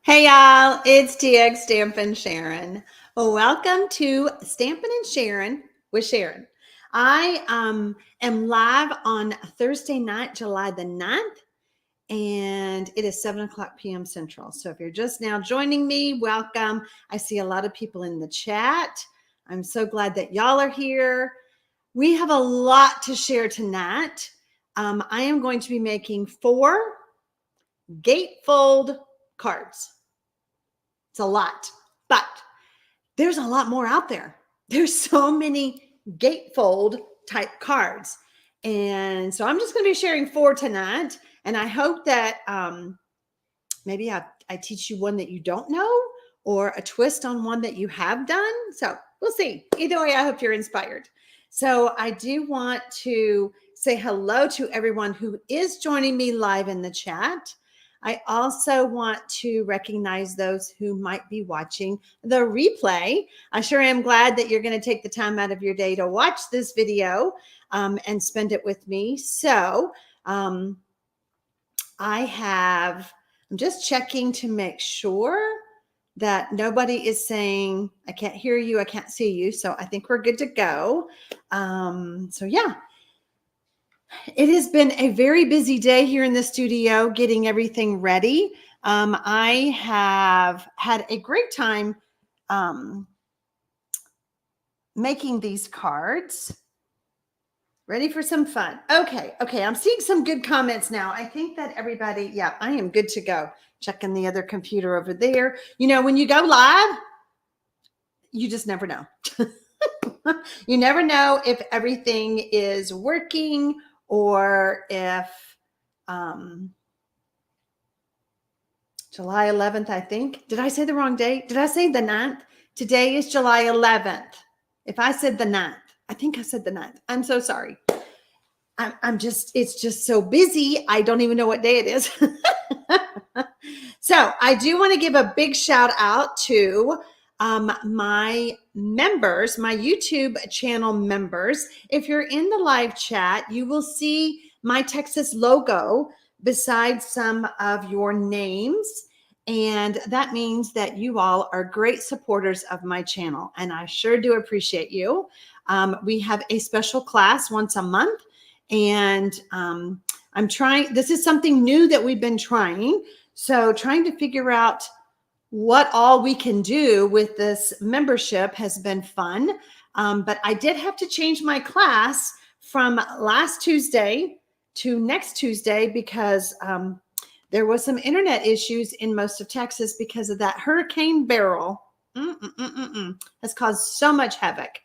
Hey y'all, it's TxStampin Sharon. Welcome to Stampin' and Sharon with Sharon. I am live on Thursday night, July the 9th, and it is 7 o'clock p.m. Central. So if you're just now joining me, welcome. I see a lot of people in the chat. I'm so glad that y'all are here. We have a lot to share tonight. I am going to be making 4 gatefold cards. It's a lot, but there's a lot more out there. There's so many gatefold type cards. And so I'm just going to be sharing 4 tonight. And I hope that maybe I teach you one that you don't know or a twist on one that you have done. So we'll see. Either way, I hope you're inspired. So I do want to say hello to everyone who is joining me live in the chat. I also want to recognize those who might be watching the replay. I sure am glad that you're going to take the time out of your day to watch this video and spend it with me. So I'm just checking to make sure that nobody is saying, I can't hear you, I can't see you. So I think we're good to go. So yeah. It has been a very busy day here in the studio getting everything ready. I have had a great time making these cards. Ready for some fun. Okay, I'm seeing some good comments now. I think that everybody, yeah, I am good to go. Checking the other computer over there. You know, when you go live, you just never know. You never know if everything is working or if July 11th, I think. Did I say the wrong date? Did I say the 9th? Today is July 11th. If I said the 9th, I think I said the 9th. I'm so sorry. It's just so busy. I don't even know what day it is. So I do want to give a big shout out to my members, my YouTube channel members. If you're in the live chat, you will see my Texas logo beside some of your names. And that means that you all are great supporters of my channel. And I sure do appreciate you. We have a special class once a month. And I'm trying, this is something new that we've been trying. So trying to figure out what all we can do with this membership has been fun. But I did have to change my class from last Tuesday to next Tuesday because there was some internet issues in most of Texas because of that Hurricane Beryl. Has caused so much havoc.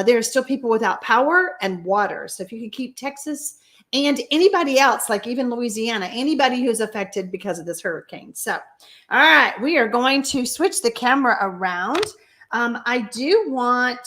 There are still people without power and water. So if you could keep Texas and anybody else, like even Louisiana, anybody who's affected because of this hurricane. So, all right, we are going to switch the camera around. I do want,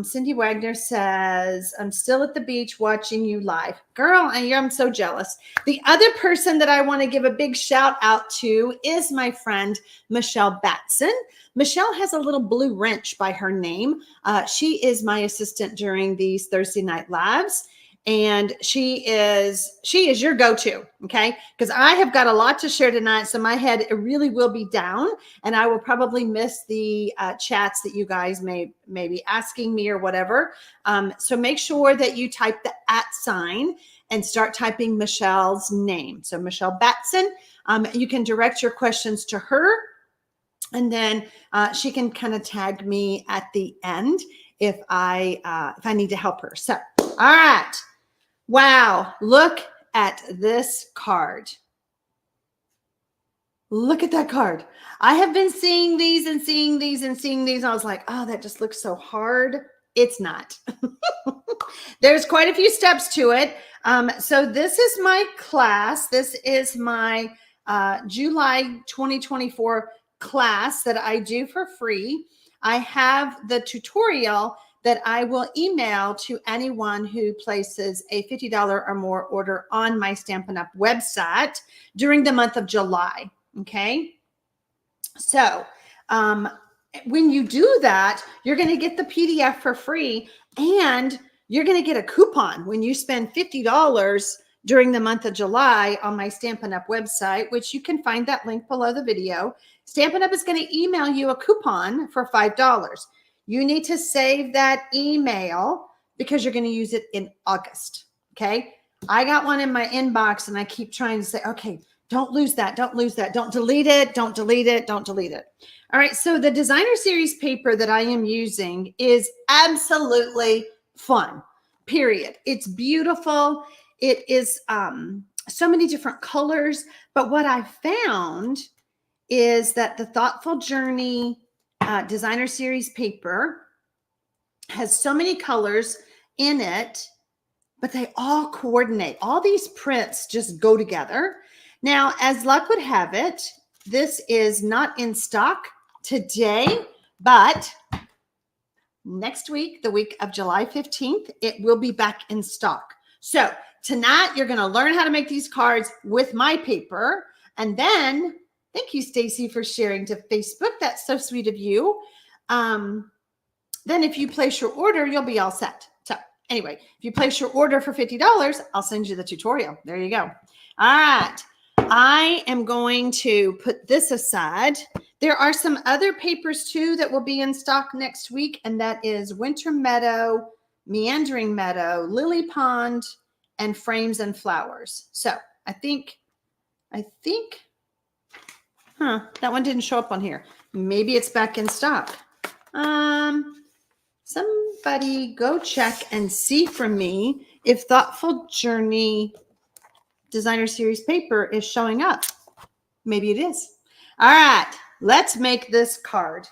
Cindy Wagner says, I'm still at the beach watching you live. Girl, I'm so jealous. The other person that I want to give a big shout out to is my friend, Michelle Batson. Michelle has a little blue wrench by her name. She is my assistant during these Thursday night lives. And she is your go-to, okay? Because I have got a lot to share tonight, so my head really will be down, and I will probably miss the chats that you guys may be asking me or whatever. So make sure that you type the @ sign and start typing Michelle's name. So Michelle Batson, you can direct your questions to her, and then she can kind of tag me at the end if I need to help her. So, all right. Wow, look at this card. Look at that card. I have been seeing these and seeing these and seeing these. I was like, oh, that just looks so hard. It's not. There's quite a few steps to it. So this is my class. This is my July 2024 class that I do for free. I have the tutorial that I will email to anyone who places a $50 or more order on my Stampin' Up website during the month of July, okay? So when you do that, you're going to get the PDF for free, and you're going to get a coupon when you spend $50 during the month of July on my Stampin' Up website, which you can find that link below the video. Stampin' Up is going to email you a coupon for $5. You need to save that email because you're going to use it in August. Okay. I got one in my inbox and I keep trying to say, okay, don't lose that. Don't lose that. Don't delete it. Don't delete it. Don't delete it. All right. So the designer series paper that I am using is absolutely fun, period. It's beautiful. It is so many different colors. But what I found is that the Thoughtful Journey designer series paper has so many colors in it, but they all coordinate. All these prints just go together. Now, as luck would have it, this is not in stock today, but next week, the week of July 15th, it will be back in stock. So tonight, you're going to learn how to make these cards with my paper. And then, thank you, Stacy, for sharing to Facebook. That's so sweet of you. Then if you place your order, you'll be all set. So anyway, if you place your order for $50, I'll send you the tutorial. There you go. All right. I am going to put this aside. There are some other papers too that will be in stock next week, and that is Winter Meadow, Meandering Meadow, Lily Pond, and Frames and Flowers. So I think, that one didn't show up on here. Maybe it's back in stock. Somebody go check and see from me if Thoughtful Journey designer series paper is showing up. Maybe it is. All right, let's make this card.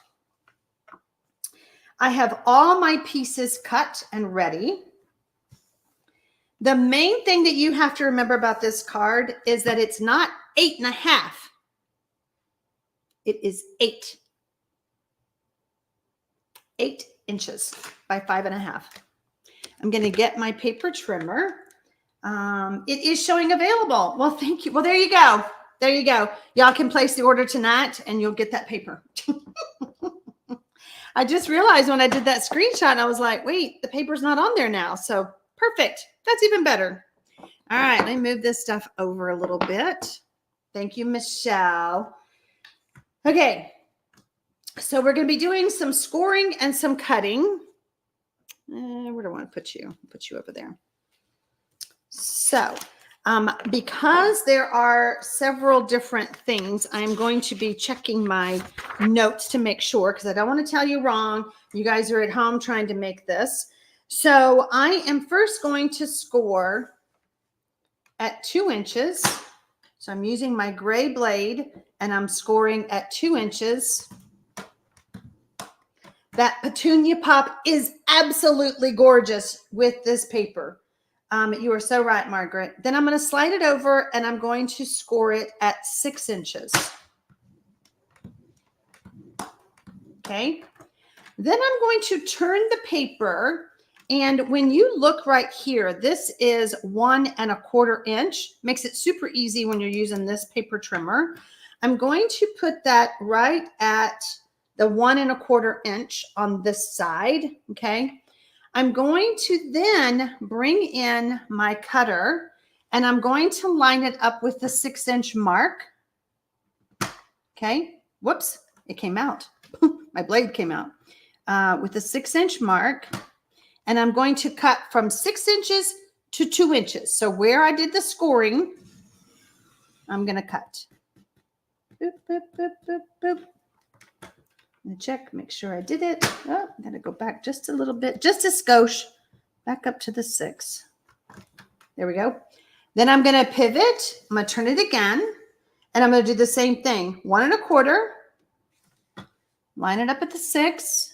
I have all my pieces cut and ready. The main thing that you have to remember about this card is that it's not 8.5. It is 8 inches by 5.5. I'm going to get my paper trimmer. It is showing available. Well, thank you. Well, there you go. There you go. Y'all can place the order tonight and you'll get that paper. I just realized when I did that screenshot, I was like, wait, the paper's not on there now. So perfect. That's even better. All right. Let me move this stuff over a little bit. Thank you, Michelle. Okay. So we're going to be doing some scoring and some cutting. Where do I want to put you? Put you over there. So because there are several different things, I'm going to be checking my notes to make sure, because I don't want to tell you wrong. You guys are at home trying to make this. So I am first going to score at 2 inches. So I'm using my gray blade and I'm scoring at 2 inches. That petunia pop is absolutely gorgeous with this paper. You are so right, Margaret. Then I'm going to slide it over and I'm going to score it at 6 inches. Okay. Then I'm going to turn the paper. And when you look right here, this is 1 1/4 inch. Makes it super easy when you're using this paper trimmer. I'm going to put that right at the 1 1/4 inch on this side. Okay. I'm going to then bring in my cutter and I'm going to line it up with the 6 inch mark. Okay. Whoops. It came out. My blade came out with the 6 inch mark. And I'm going to cut from 6 inches to 2 inches. So where I did the scoring, I'm going to cut. Boop, boop, boop, boop, boop. And check, make sure I did it. Oh, I'm going to go back just a little bit, just a skosh, back up to the 6. There we go. Then I'm going to pivot. I'm going to turn it again. And I'm going to do the same thing. 1 1/4. Line it up at the 6.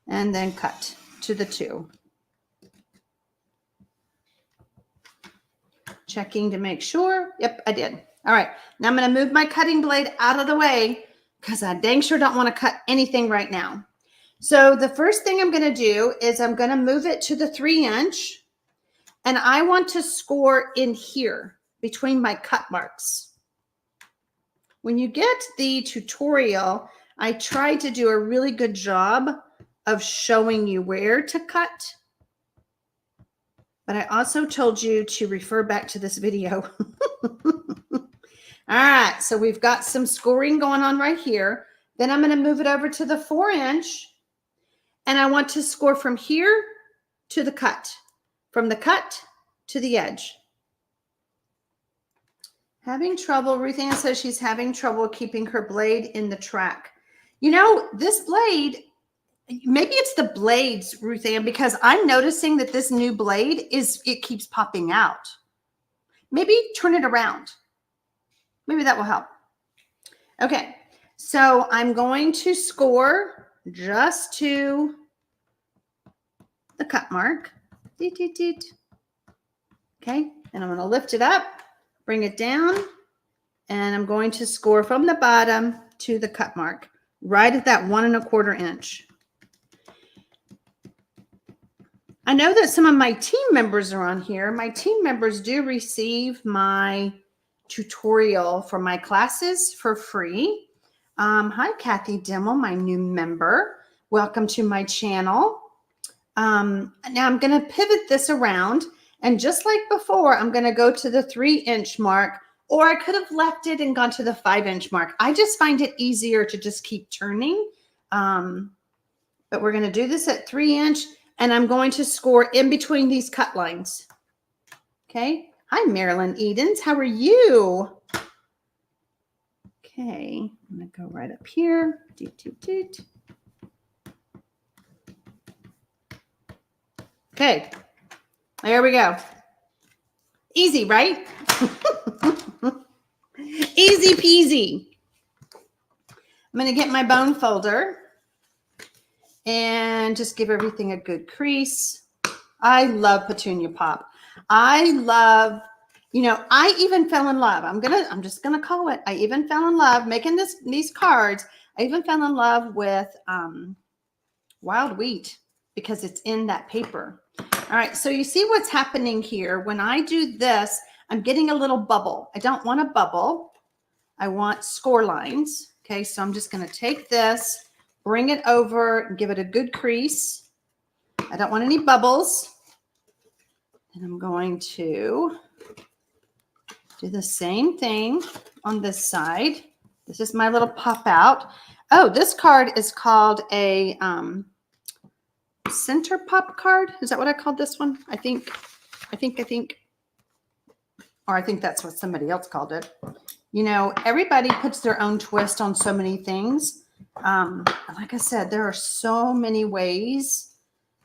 And then cut to the 2. Checking to make sure. Yep, I did. All right. Now I'm going to move my cutting blade out of the way because I dang sure don't want to cut anything right now. So the first thing I'm going to do is I'm going to move it to the 3 inch. And I want to score in here between my cut marks. When you get the tutorial, I tried to do a really good job of showing you where to cut. but I also told you to refer back to this video. All right, so we've got some scoring going on right here. Then I'm going to move it over to the 4-inch, and I want to score from here to the cut, from the cut to the edge. Having trouble, Ruth Ann says she's having trouble keeping her blade in the track. You know, this blade, maybe it's the blades, Ruth Ann, because I'm noticing that this new blade it keeps popping out. Maybe turn it around. Maybe that will help. Okay, so I'm going to score just to the cut mark. Okay, and I'm going to lift it up, bring it down, and I'm going to score from the bottom to the cut mark, right at that 1 1/4 inch. I know that some of my team members are on here. My team members do receive my tutorial for my classes for free. Hi, Kathy Dimmel, my new member. Welcome to my channel. Now I'm going to pivot this around, and just like before, I'm going to go to the 3-inch mark, or I could have left it and gone to the 5-inch mark. I just find it easier to just keep turning. But we're going to do this at 3-inch, and I'm going to score in between these cut lines. Okay. Hi, Marilyn Edens. How are you? Okay. I'm going to go right up here. Okay. There we go. Easy, right? Easy peasy. I'm going to get my bone folder and just give everything a good crease. I love Petunia Pop. I love, you know, I even fell in love. I'm just going to call it. I even fell in love making these cards. I even fell in love with wild wheat because it's in that paper. All right. So you see what's happening here. When I do this, I'm getting a little bubble. I don't want a bubble. I want score lines. Okay. So I'm just going to take this, bring it over, and give it a good crease. I don't want any bubbles. And I'm going to do the same thing on this side. This is my little pop out. Oh, this card is called a center pop card. Is that what I called this one? I think, or I think that's what somebody else called it. You know, everybody puts their own twist on so many things. Like I said, there are so many ways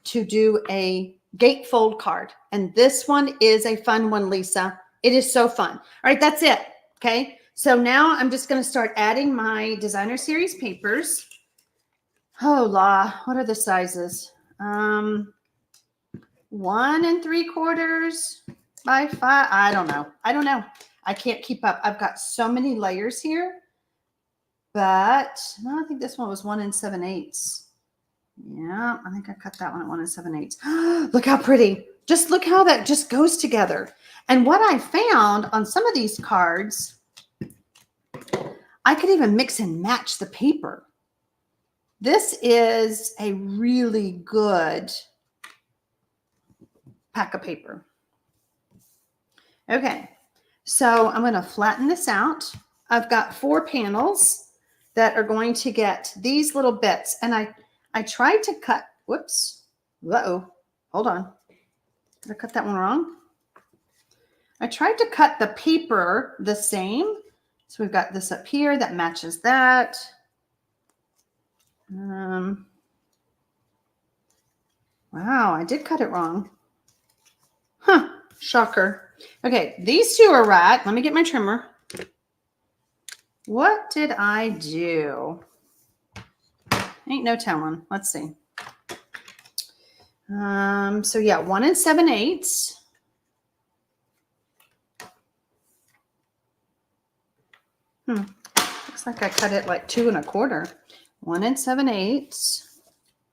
to do a gatefold card. And this one is a fun one, Lisa. It is so fun. All right, that's it. Okay. So now I'm just going to start adding my designer series papers. Oh, la, what are the sizes? 1 3/4 by 5. I don't know. I can't keep up. I've got so many layers here, but no, I think this one was 1 7/8. Yeah, I think I cut that one at 1 7/8. Look how pretty. Just look how that just goes together. And what I found on some of these cards, I could even mix and match the paper. This is a really good pack of paper. Okay, so I'm going to flatten this out. I've got 4 panels that are going to get these little bits. And I tried to cut, whoops, uh-oh, hold on. Did I cut that one wrong? I tried to cut the paper the same. So we've got this up here that matches that. Wow, I did cut it wrong. Huh, shocker. Okay, these 2 are right. Let me get my trimmer. What did I do? Ain't no telling. Let's see. So yeah, 1 7/8. Looks like I cut it like 2 1/4. 1 7/8.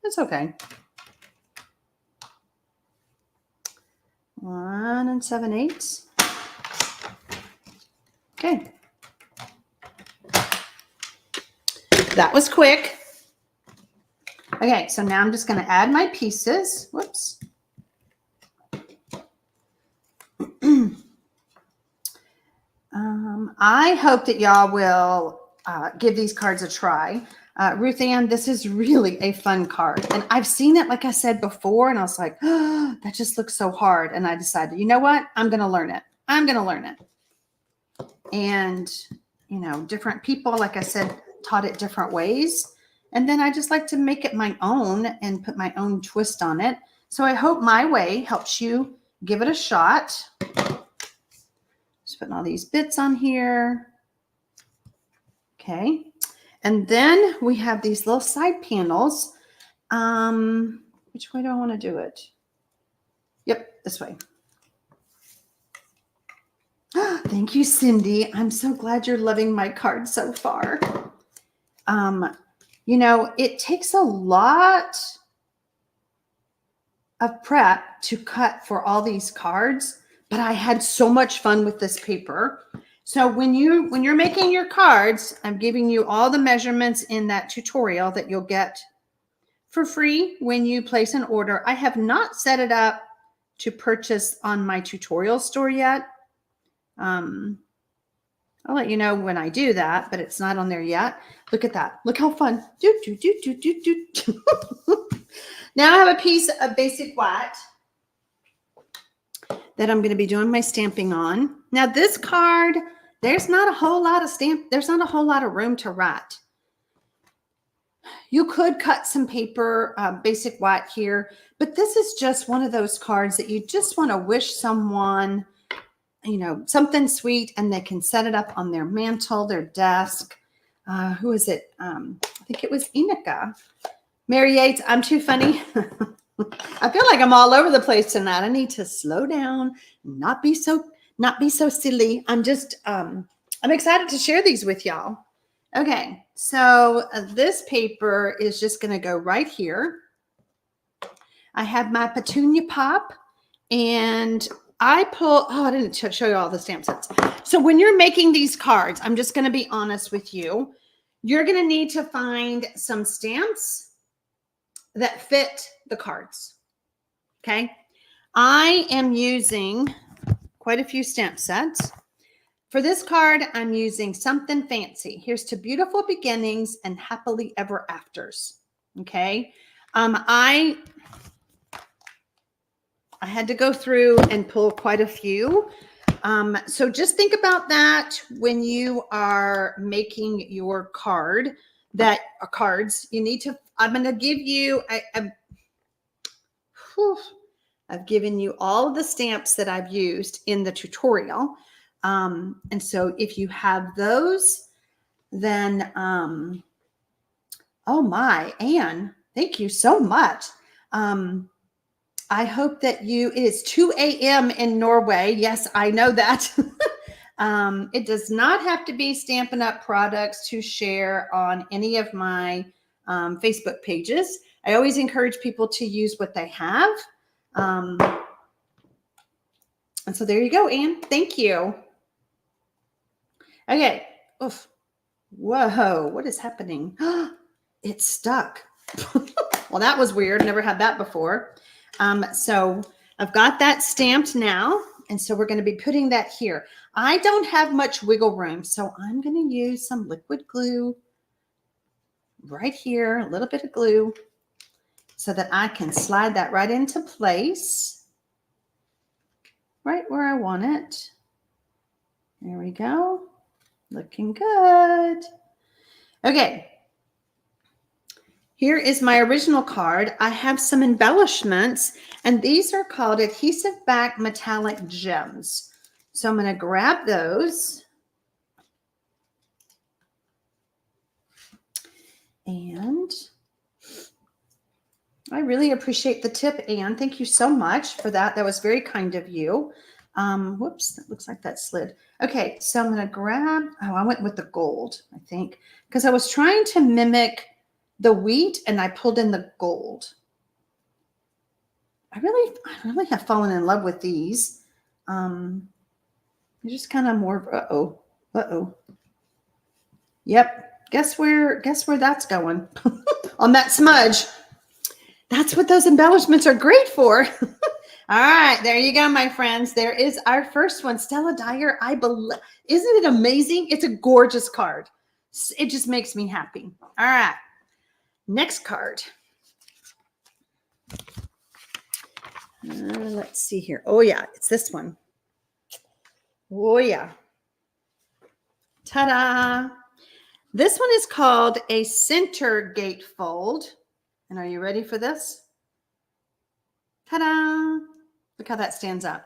That's okay. 1 7/8. Okay. That was quick. Okay, so now I'm just going to add my pieces. Whoops. I hope that y'all will give these cards a try. Ruth Ann, this is really a fun card. And I've seen it, like I said before, and I was like, oh, that just looks so hard. And I decided, you know what? I'm going to learn it. I'm going to learn it. And, you know, different people, like I said, taught it different ways. And then I just like to make it my own and put my own twist on it. So I hope my way helps you give it a shot. Just putting all these bits on here. Okay. And then we have these little side panels. Which way do I want to do it? Yep, this way. Thank you, Cindy. I'm so glad you're loving my card so far. You know, it takes a lot of prep to cut for all these cards, but I had so much fun with this paper. So when you're making your cards, I'm giving you all the measurements in that tutorial that you'll get for free when you place an order. I have not set it up to purchase on my tutorial store yet. I'll let you know when I do that, but it's not on there yet. Look at that. Look how fun. Now I have a piece of basic white that I'm going to be doing my stamping on. Now this card, there's not a whole lot of there's not a whole lot of room to write. You could cut some paper, basic white here, but this is just one of those cards that you just want to wish someone, you know, something sweet, and they can set it up on their mantle, their desk. Who is it? I think it was Enika. Mary Yates, I'm too funny. I feel like I'm all over the place tonight. I need to slow down, not be so silly. I'm excited to share these with y'all. Okay, so this paper is just going to go right here. I have my Petunia Pop, and I didn't show you all the stamp sets. So when you're making these cards, I'm just going to be honest with you. You're going to need to find some stamps that fit the cards. Okay. I am using quite a few stamp sets. For this card, I'm using Something Fancy. Here's to Beautiful Beginnings and Happily Ever Afters. Okay. I had to go through and pull quite a few. So just think about that when you are making your cards. You need to, I'm going to give you, I've given you all of the stamps that I've used in the tutorial. And so if you have those, then, oh my, Anne, thank you so much. I hope that it is 2 a.m. in Norway. Yes, I know that. It does not have to be Stampin' Up! Products to share on any of my Facebook pages. I always encourage people to use what they have. And so there you go, Anne. Thank you. Okay. Oof. Whoa, what is happening? It's stuck. Well, that was weird. Never had that before. So I've got that stamped now. And so we're going to be putting that here. I don't have much wiggle room, so I'm going to use some liquid glue right here, a little bit of glue, so that I can slide that right into place, right where I want it. There we go. Looking good. Okay. Here is my original card. I have some embellishments, and these are called Adhesive Back Metallic Gems. So I'm going to grab those. And I really appreciate the tip, Anne. Thank you so much for that. That was very kind of you. Whoops, that looks like that slid. Okay, so I'm going to grab, I went with the gold, I think, because I was trying to mimic the wheat, and I pulled in the gold. I really have fallen in love with these. They're just kind of more, Yep. Guess where that's going? On that smudge. That's what those embellishments are great for. All right, there you go, my friends. There is our first one, Stella Dyer. I believe, isn't it amazing? It's a gorgeous card. It just makes me happy. All right, next card. Let's see here. Oh yeah, it's this one. Oh yeah. Ta-da! This one is called a center gatefold. And are you ready for this? Ta-da! Look how that stands up.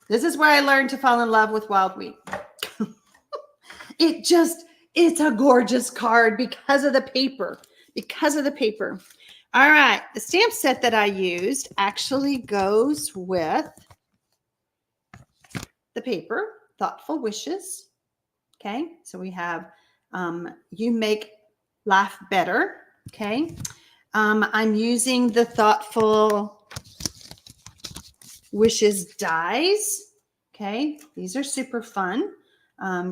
This is where I learned to fall in love with wild wheat. It's a gorgeous card because of the paper. Because of the paper. All right, the stamp set that I used actually goes with the paper, Thoughtful Wishes. Okay, so we have You Make Life Better. Okay, I'm using the Thoughtful Wishes dies. Okay, these are super fun.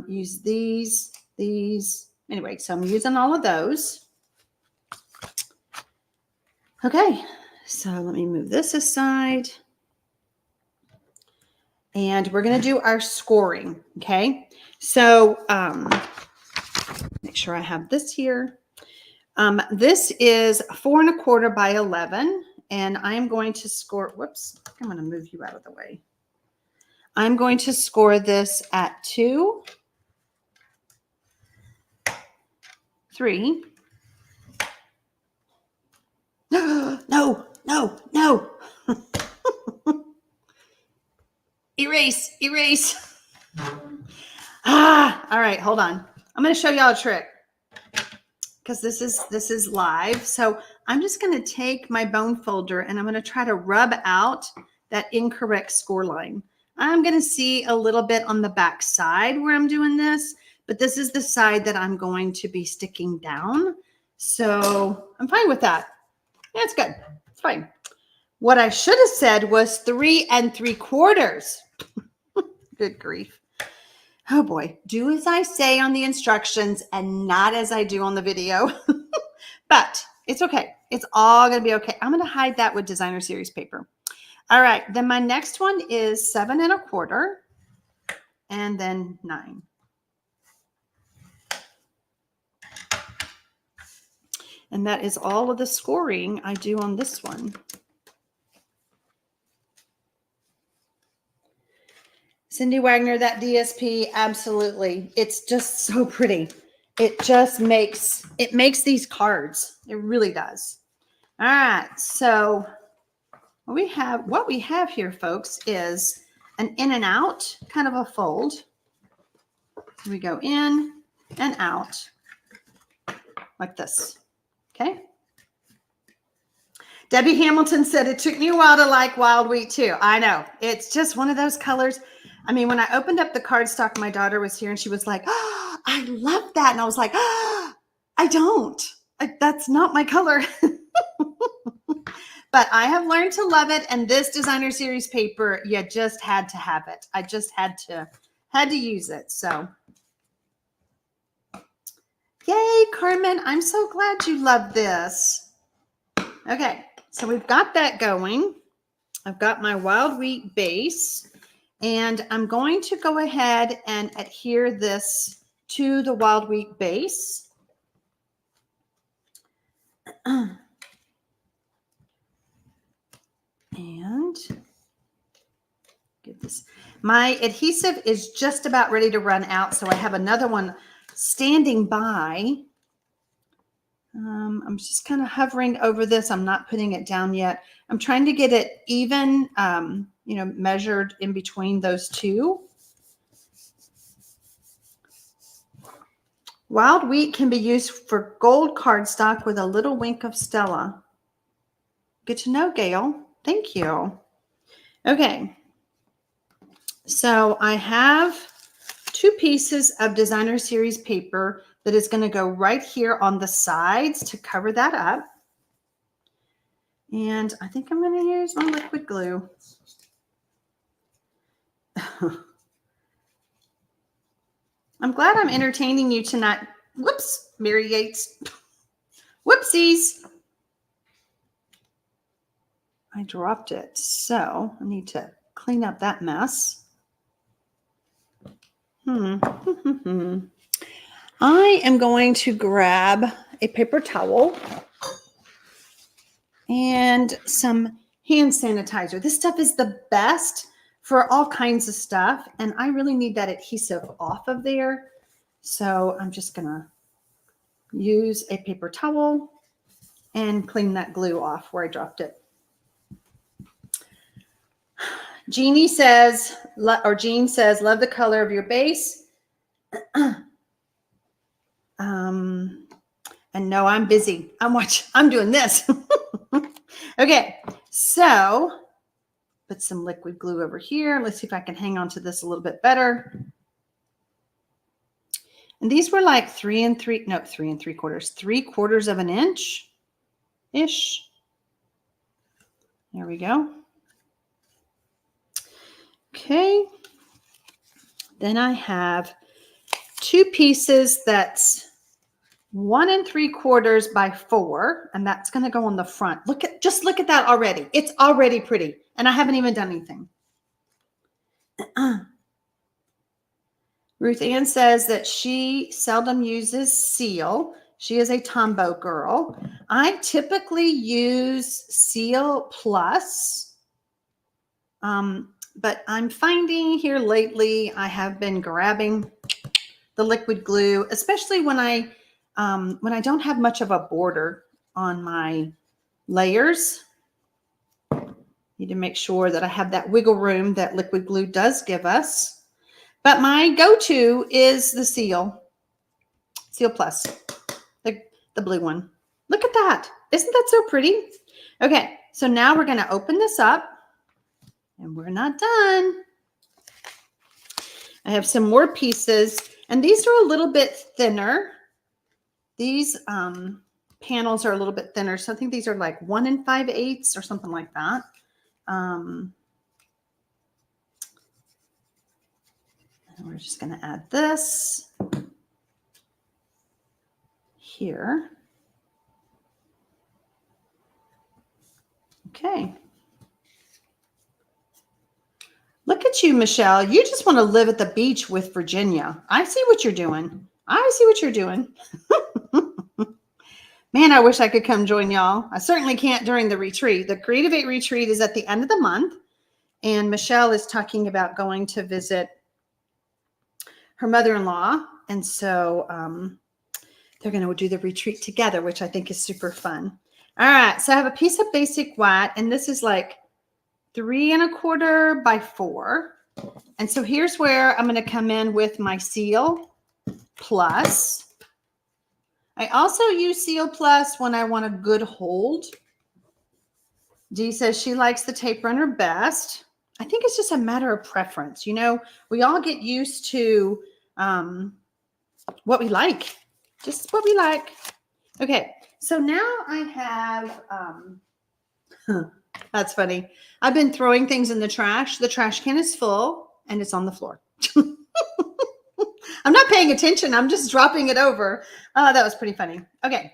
Use these. Anyway, so I'm using all of those. Okay, so let me move this aside. And we're going to do our scoring. Okay, so make sure I have this here. This is 4 1/4 by 11. And I'm going to score, whoops, I'm going to move you out of the way. I'm going to score this at 2, 3. No. Erase. All right, hold on. I'm going to show y'all a trick because this is live. So I'm just going to take my bone folder and I'm going to try to rub out that incorrect score line. I'm going to see a little bit on the back side where I'm doing this, but this is the side that I'm going to be sticking down. So I'm fine with that. Yeah, it's good. It's fine. What I should have said was 3 3/4. Good grief. Oh boy. Do as I say on the instructions and not as I do on the video. But it's okay. It's all going to be okay. I'm going to hide that with designer series paper. All right. Then my next one is 7 1/4 and then 9. And that is all of the scoring I do on this one. Cindy Wagner, that DSP, absolutely. It's just so pretty. It makes these cards. It really does. All right. So what we have here, folks, is an in and out kind of a fold. So we go in and out like this. Okay. Debbie Hamilton said, it took me a while to like wild wheat too. I know. It's just one of those colors. I mean, when I opened up the cardstock, my daughter was here and she was like, oh, I love that. And I was like, oh, I don't. That's not my color. But I have learned to love it. And this designer series paper, you just had to have it. I just had to use it. So yay, Carmen. I'm so glad you love this. Okay. So we've got that going. I've got my wild wheat base. And I'm going to go ahead and adhere this to the wild wheat base. And get this. My adhesive is just about ready to run out, so I have another one standing by. I'm just kind of hovering over this. I'm not putting it down yet. I'm trying to get it even, measured in between those two. Wild wheat can be used for gold cardstock with a little wink of Stella. Good to know, Gail. Thank you. Okay. So I have 2 pieces of designer series paper that is going to go right here on the sides to cover that up. And I think I'm going to use my liquid glue. I'm glad I'm entertaining you tonight. Whoops, Mary Yates. Whoopsies. I dropped it. So I need to clean up that mess. I am going to grab a paper towel and some hand sanitizer. This stuff is the best for all kinds of stuff. And I really need that adhesive off of there. So I'm just going to use a paper towel and clean that glue off where I dropped it. Jeannie says, or Jean says, love the color of your base. And no, I'm busy. I'm doing this. Okay, so put some liquid glue over here. Let's see if I can hang on to this a little bit better. And these were like 3 3/4 of an inch-ish. There we go. Okay. Then I have 2 pieces that's 1 3/4 by 4, and that's going to go on the front. Just look at that already. It's already pretty, and I haven't even done anything. Ruth Ann says that she seldom uses seal. She is a Tombow girl. I typically use Seal Plus, but I'm finding here lately I have been grabbing the liquid glue, especially when I don't have much of a border on my layers. Need to make sure that I have that wiggle room that liquid glue does give us. But my go-to is the Seal Plus, the blue one. Look at that. Isn't that so pretty? Okay, so now we're going to open this up, and we're not done. I have some more pieces, and these are a little bit thinner. These panels are a little bit thinner, so I think these are like 1 5/8 or something like that. And we're just going to add this here. Okay. Look at you, Michelle. You just want to live at the beach with Virginia. I see what you're doing. I see what you're doing. Man, I wish I could come join y'all. I certainly can't during the retreat. The Creative 8 retreat is at the end of the month, and Michelle is talking about going to visit her mother-in-law, and so they're going to do the retreat together, which I think is super fun. All right, so I have a piece of basic white, and this is like 3 1/4 by 4. And so here's where I'm going to come in with my Seal Plus. I also use Seal Plus when I want a good hold. Dee says she likes the tape runner best. I think it's just a matter of preference. You know, we all get used to what we like, just what we like. Okay, so now I have, that's funny. I've been throwing things in the trash. The trash can is full and it's on the floor. I'm not paying attention. I'm just dropping it over. That was pretty funny. Okay.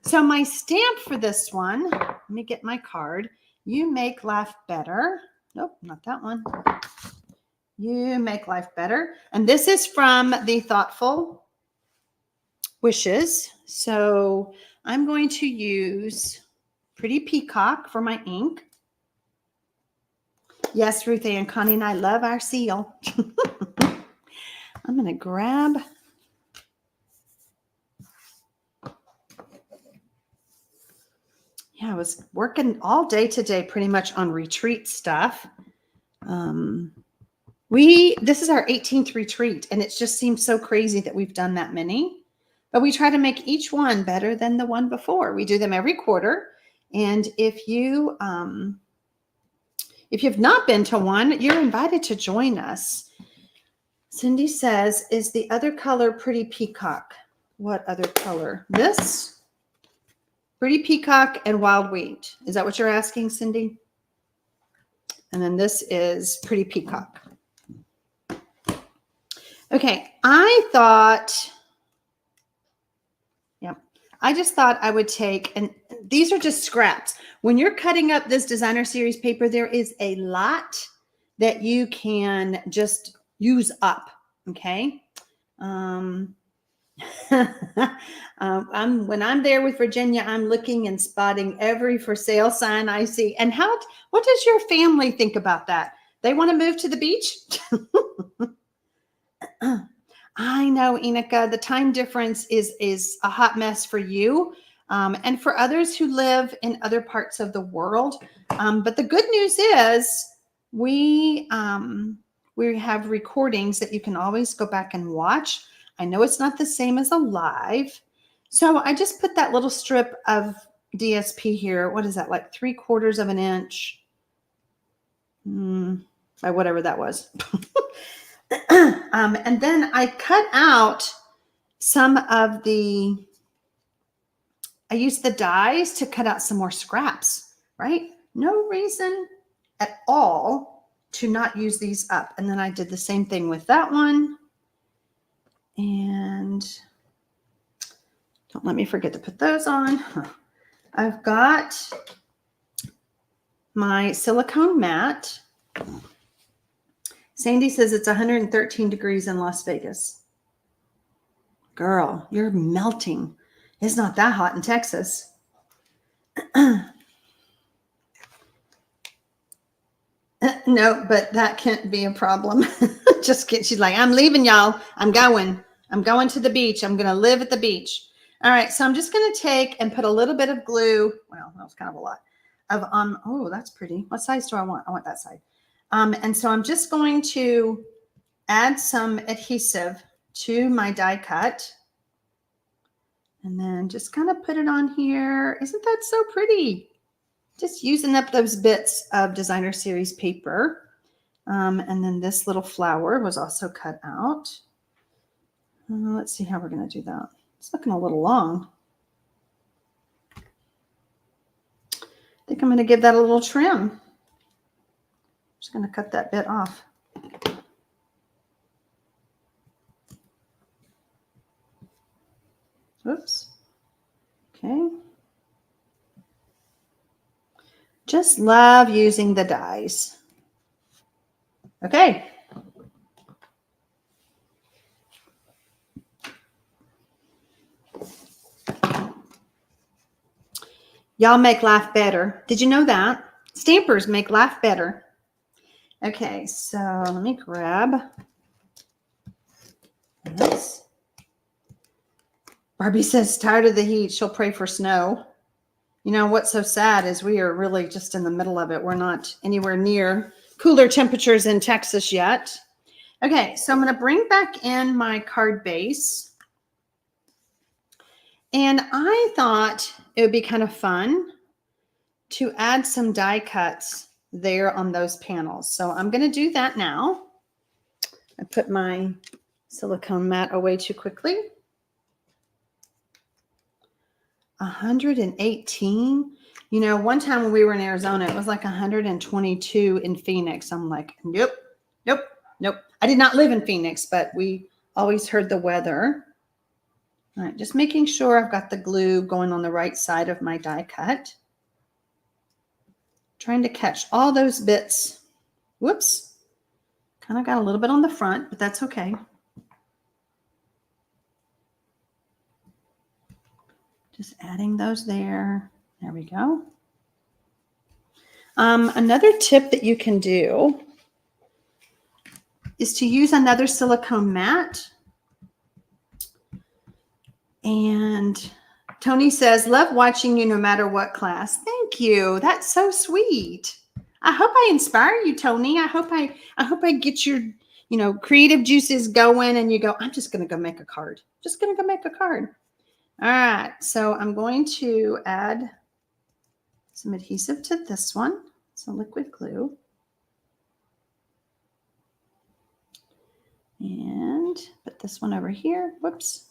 So my stamp for this one, let me get my card. You make life better. Nope, not that one. You make life better. And this is from the Thoughtful Wishes. So I'm going to use Pretty Peacock for my ink. Yes, Ruth Ann, Connie and I love our seal. I'm going to grab I was working all day today pretty much on retreat stuff. This is our 18th retreat, and it just seems so crazy that we've done that many. But we try to make each one better than the one before. We do them every quarter, and if you've not been to one, you're invited to join us. Cindy says, is the other color Pretty Peacock? What other color? This? Pretty Peacock and Wild Wheat. Is that what you're asking, Cindy? And then this is Pretty Peacock. Okay, I I just thought I would take, and these are just scraps. When you're cutting up this designer series paper, there is a lot that you can just use up. Okay. When I'm there with Virginia, I'm looking and spotting every for sale sign I see. And what does your family think about that? They want to move to the beach? I know, Enika, the time difference is a hot mess for you, and for others who live in other parts of the world. But the good news is we have recordings that you can always go back and watch. I know it's not the same as a live. So I just put that little strip of DSP here. What is that, like 3/4 of an inch? By whatever that was. And then I cut out some of I used the dies to cut out some more scraps, right? No reason at all to not use these up. And then I did the same thing with that one. And don't let me forget to put those on. I've got my silicone mat. Sandy says it's 113 degrees in Las Vegas. Girl, you're melting. It's not that hot in Texas. No, but that can't be a problem. She's like, I'm leaving, y'all. I'm going to the beach. I'm going to live at the beach. All right. So I'm just going to take and put a little bit of glue. Well, that was kind of a lot of, oh, that's pretty. What size do I want? I want that side. And so I'm just going to add some adhesive to my die cut. And then just kind of put it on here. Isn't that so pretty? Just using up those bits of designer series paper. And then this little flower was also cut out. Let's see how we're going to do that. It's looking a little long. I think I'm going to give that a little trim. Just going to cut that bit off. Oops. Okay. Just love using the dies. Okay. Y'all make laugh better. Did you know that? Stampers make laugh better. Okay, so let me grab this. Barbie says, tired of the heat, she'll pray for snow. You know, what's so sad is we are really just in the middle of it. We're not anywhere near cooler temperatures in Texas yet. Okay, so I'm going to bring back in my card base. And I thought it would be kind of fun to add some die cuts there on those panels. So I'm going to do that now. I put my silicone mat away too quickly. 118. You know, one time when we were in Arizona, it was like 122 in Phoenix. I'm like, nope, nope, nope. I did not live in Phoenix, but we always heard the weather. All right, just making sure I've got the glue going on the right side of my die cut. Trying to catch all those bits. Whoops. Kind of got a little bit on the front, but that's okay. Just adding those there. There we go. Another tip that you can do is to use another silicone mat. And Tony says, love watching you no matter what class. Thank you. That's so sweet. I hope I inspire you, Tony. I hope I get your, creative juices going and you go, I'm just going to go make a card. Just going to go make a card. All right. So I'm going to add some adhesive to this one. Some liquid glue. And put this one over here. Whoops.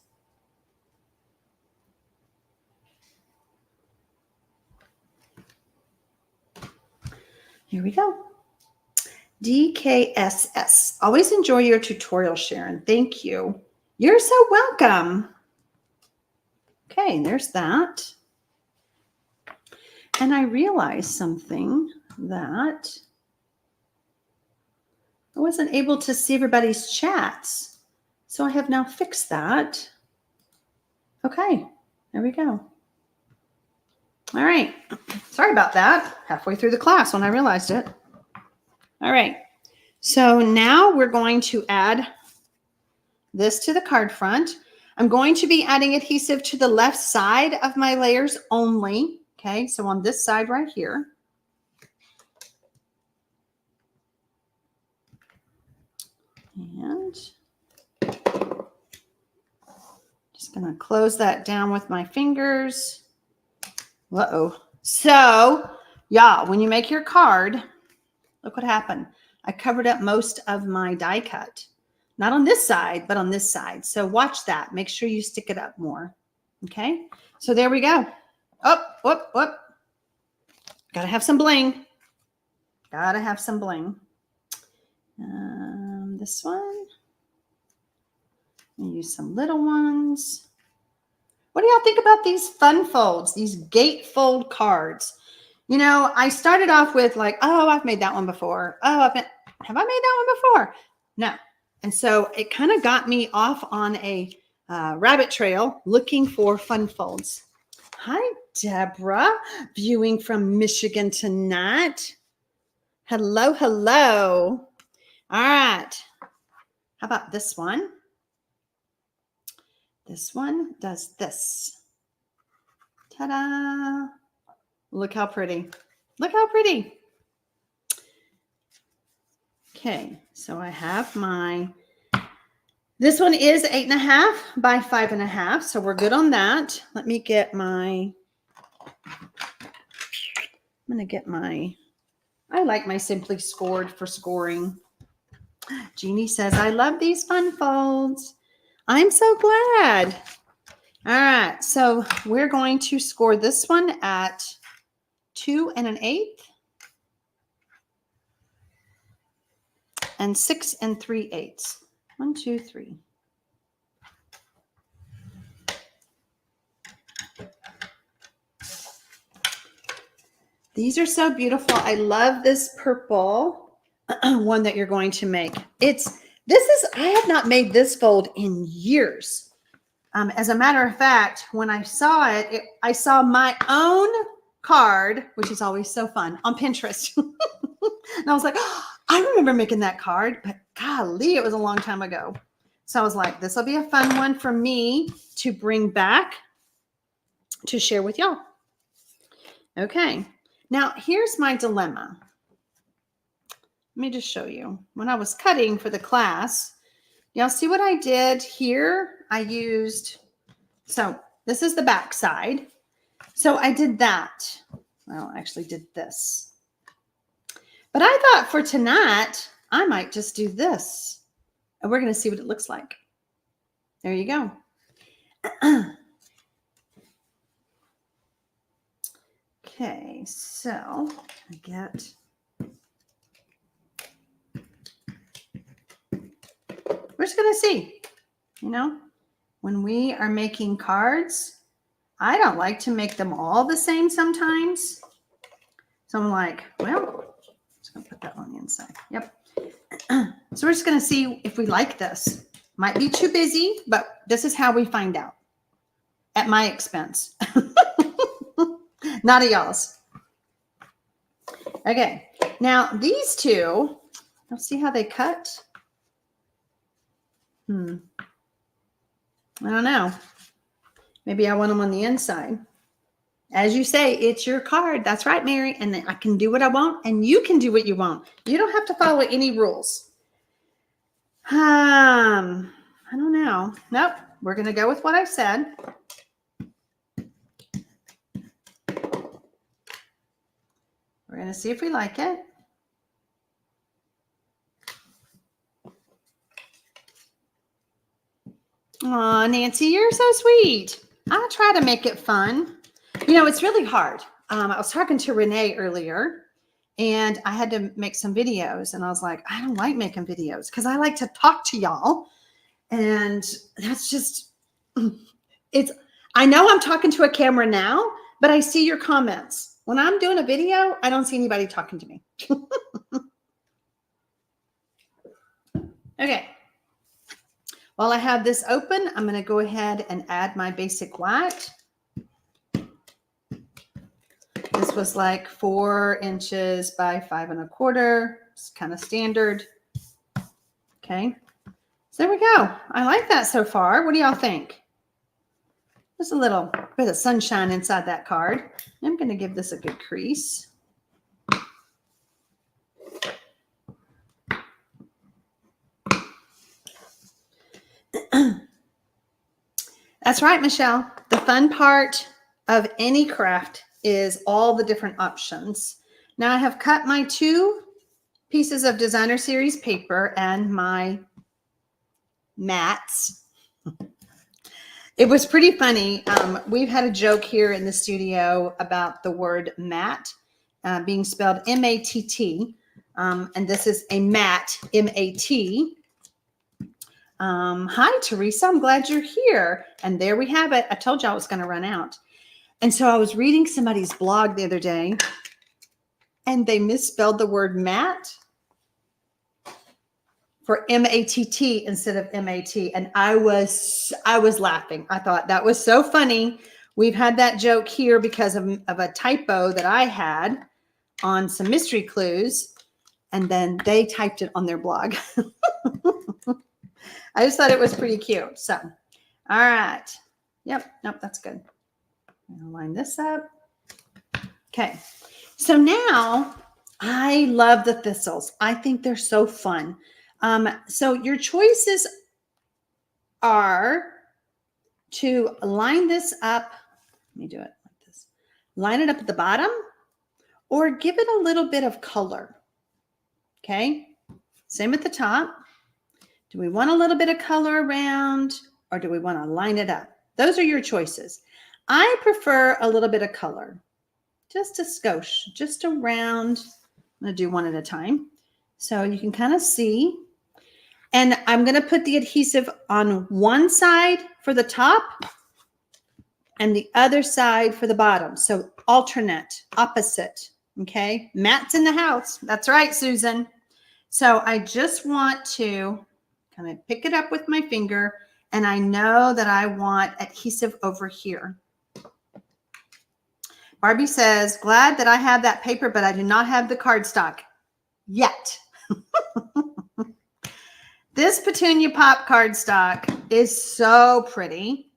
Here we go. DKSS. Always enjoy your tutorial, Sharon. Thank you. You're so welcome. Okay, there's that. And I realized something that I wasn't able to see everybody's chats. So I have now fixed that. Okay, there we go. All right. Sorry about that. Halfway through the class when I realized it. All right. So now we're going to add this to the card front. I'm going to be adding adhesive to the left side of my layers only. Okay, so on this side right here. And just going to close that down with my fingers. Uh-oh. So, y'all, when you make your card, look what happened. I covered up most of my die cut. Not on this side, but on this side. So watch that. Make sure you stick it up more. Okay? So there we go. Up, whoop, whoop. Gotta have some bling. Gotta have some bling. This one. Use some little ones. What do y'all think about these fun folds, these gatefold cards? You know, I started off with like, oh, I've made that one before. Oh, have I made that one before? No. And so it kind of got me off on a rabbit trail looking for fun folds. Hi, Deborah, viewing from Michigan tonight. Hello, hello. All right. How about this one? This one does this. Ta-da. Look how pretty. Look how pretty. Okay, so I have my, this one is 8.5 by 5.5. So we're good on that. Let me get my, I'm going to get my, I like my Simply Scored for scoring. Jeannie says, I love these fun folds. I'm so glad. All right, so we're going to score this one at 2 1/8 and 6 3/8. 1, 2, 3. These are so beautiful. I love this purple one that you're going to make. I have not made this fold in years. As a matter of fact, when I saw it, I saw my own card, which is always so fun, on Pinterest. And I was like, oh, I remember making that card, but golly, it was a long time ago. So I was like, this will be a fun one for me to bring back to share with y'all. Okay. Now, here's my dilemma. Let me just show you. When I was cutting for the class, y'all see what I did here? I used, so this is the back side. So I did that. Well, I actually did this. But I thought for tonight, I might just do this. And we're going to see what it looks like. There you go. Okay, so I get, we're just going to see, you know, when we are making cards, I don't like to make them all the same sometimes. So I'm like, well, I'm just going to put that on the inside. Yep. So we're just going to see if we like this. Might be too busy, but this is how we find out at my expense. Not at y'all's. Okay. Now these two, let's see how they cut. I don't know. Maybe I want them on the inside. As you say, it's your card. That's right, Mary. And I can do what I want, and you can do what you want. You don't have to follow any rules. I don't know. Nope. We're going to go with what I said. We're going to see if we like it. Aw, Nancy, you're so sweet. I try to make it fun. You know, it's really hard. I was talking to Renee earlier, and I had to make some videos, and I was like, I don't like making videos because I like to talk to y'all. And that's just, I I know I'm talking to a camera now, but I see your comments. When I'm doing a video, I don't see anybody talking to me. Okay. While I have this open, I'm going to go ahead and add my basic white. This was like 4 inches by 5 1/4. It's kind of standard. Okay. So there we go. I like that so far. What do y'all think? There's a little bit of sunshine inside that card. I'm going to give this a good crease. That's right, Michelle. The fun part of any craft is all the different options. Now I have cut my 2 pieces of designer series paper and my mats. It was pretty funny. We've had a joke here in the studio about the word mat being spelled M-A-T-T. And this is a mat, M-A-T. Hi, Teresa. I'm glad you're here. And there we have it. I told you I was going to run out. And so I was reading somebody's blog the other day, and they misspelled the word mat for M-A-T-T instead of M-A-T. And I was laughing. I thought that was so funny. We've had that joke here because of a typo that I had on some mystery clues. And then they typed it on their blog. I just thought it was pretty cute. So, all right. Yep. Nope. That's good. I'm going to line this up. Okay. So now I love the thistles. I think they're so fun. So your choices are to line this up. Let me do it like this. Line it up at the bottom or give it a little bit of color. Okay. Same at the top. Do we want a little bit of color around or do we want to line it up? Those are your choices. I prefer a little bit of color. Just a skosh, just around. I'm going to do one at a time. So you can kind of see. And I'm going to put the adhesive on one side for the top and the other side for the bottom. So alternate, opposite. Okay. Matt's in the house. That's right, Susan. So I just want to kind of pick it up with my finger. And I know that I want adhesive over here. Barbie says, glad that I have that paper, but I do not have the cardstock yet. This Petunia Pop cardstock is so pretty.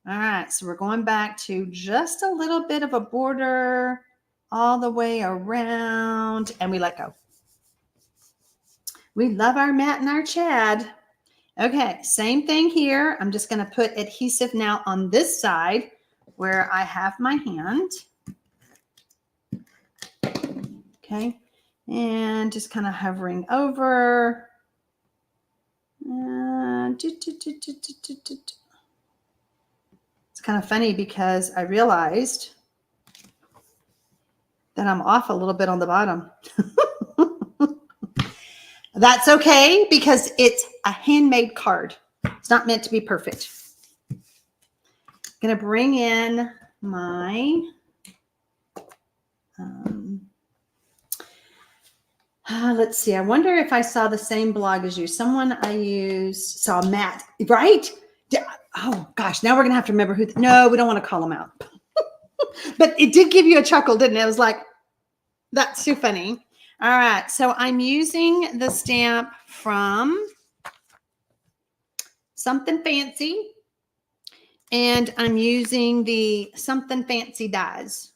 All right, so we're going back to just a little bit of a border all the way around, and we let go. We love our Matt and our Chad. Okay, same thing here. I'm just going to put adhesive now on this side where I have my hand. Okay, and just kind of hovering over. It's kind of funny because I realized that I'm off a little bit on the bottom. That's okay because it's a handmade card. It's not meant to be perfect. I'm going to bring in my let's see. I wonder if I saw the same blog as you. Someone I use saw Matt, right? Oh gosh, now we're going to have to remember who. No, we don't want to call him out. But it did give you a chuckle, didn't it? It was like, that's too funny. All right, so I'm using the stamp from Something Fancy, and I'm using the Something Fancy dies,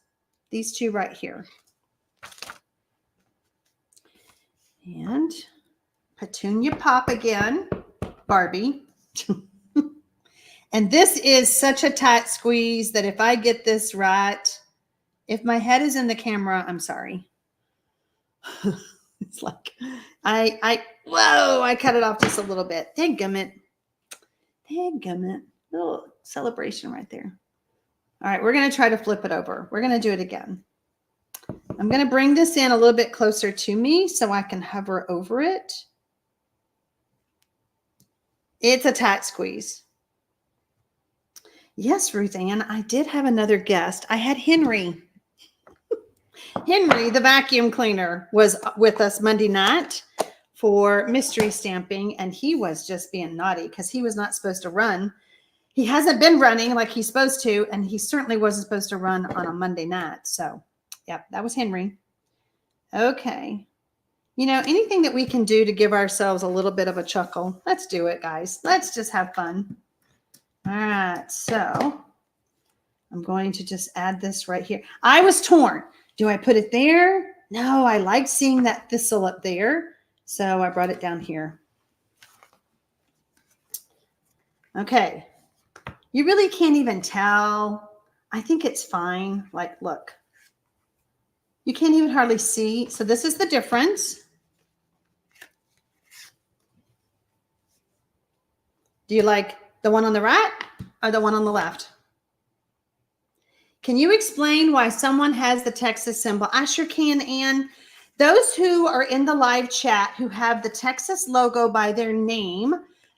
these two right here. And Petunia Pop again, Barbie. And this is such a tight squeeze that if I get this right, if my head is in the camera, I'm sorry. It's like, whoa, I cut it off just a little bit. Dadgummit. Dadgummit. Little celebration right there. All right, we're going to try to flip it over. We're going to do it again. I'm going to bring this in a little bit closer to me so I can hover over it. It's a tight squeeze. Yes, Ruth Ann, I did have another guest. I had Henry. Henry, the vacuum cleaner, was with us Monday night for mystery stamping, and he was just being naughty because he was not supposed to run. He hasn't been running like he's supposed to, and he certainly wasn't supposed to run on a Monday night. So, yeah, that was Henry. Okay. You know, anything that we can do to give ourselves a little bit of a chuckle, let's do it, guys. Let's just have fun. All right, so I'm going to just add this right here. I was torn. Do I put it there? No, I like seeing that thistle up there. So I brought it down here. Okay. You really can't even tell. I think it's fine. Like, look. You can't even hardly see. So this is the difference. Do you like the one on the right or the one on the left? Can you explain why someone has the Texas symbol? I sure can, Ann. Those who are in the live chat who have the Texas logo by their name,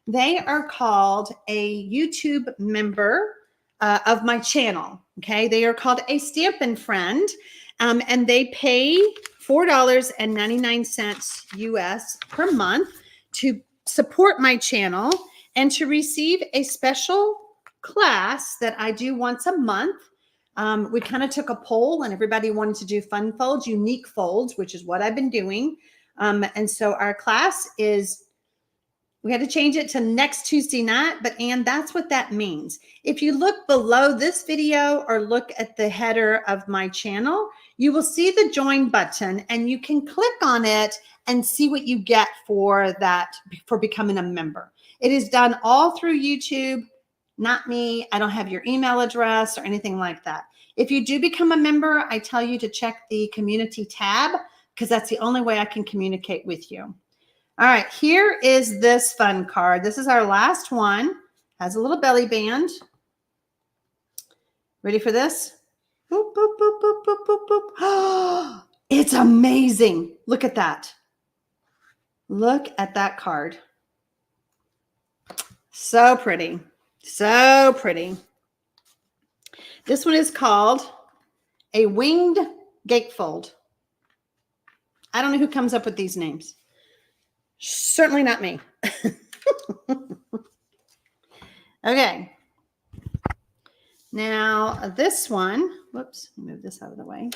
they are called a YouTube member of my channel. Okay, they are called a Stampin' Friend, and they pay $4.99 US per month to support my channel and to receive a special class that I do once a month. We kind of took a poll and everybody wanted to do fun folds, unique folds, which is what I've been doing. And so our class is, we had to change it to next Tuesday night, but Ann, that's what that means. If you look below this video or look at the header of my channel, you will see the join button and you can click on it and see what you get for that, for becoming a member. It is done all through YouTube. Not me. I don't have your email address or anything like that. If you do become a member, I tell you to check the community tab because that's the only way I can communicate with you. All right, here is this fun card. This is our last one. Has a little belly band. Ready for this? Boop, boop, boop, boop, boop, boop, boop. Oh, it's amazing. Look at that. Look at that card. So pretty. So pretty. This one is called a winged gatefold. I don't know who comes up with these names. Certainly not me. Okay. Now this one, whoops, move this out of the way.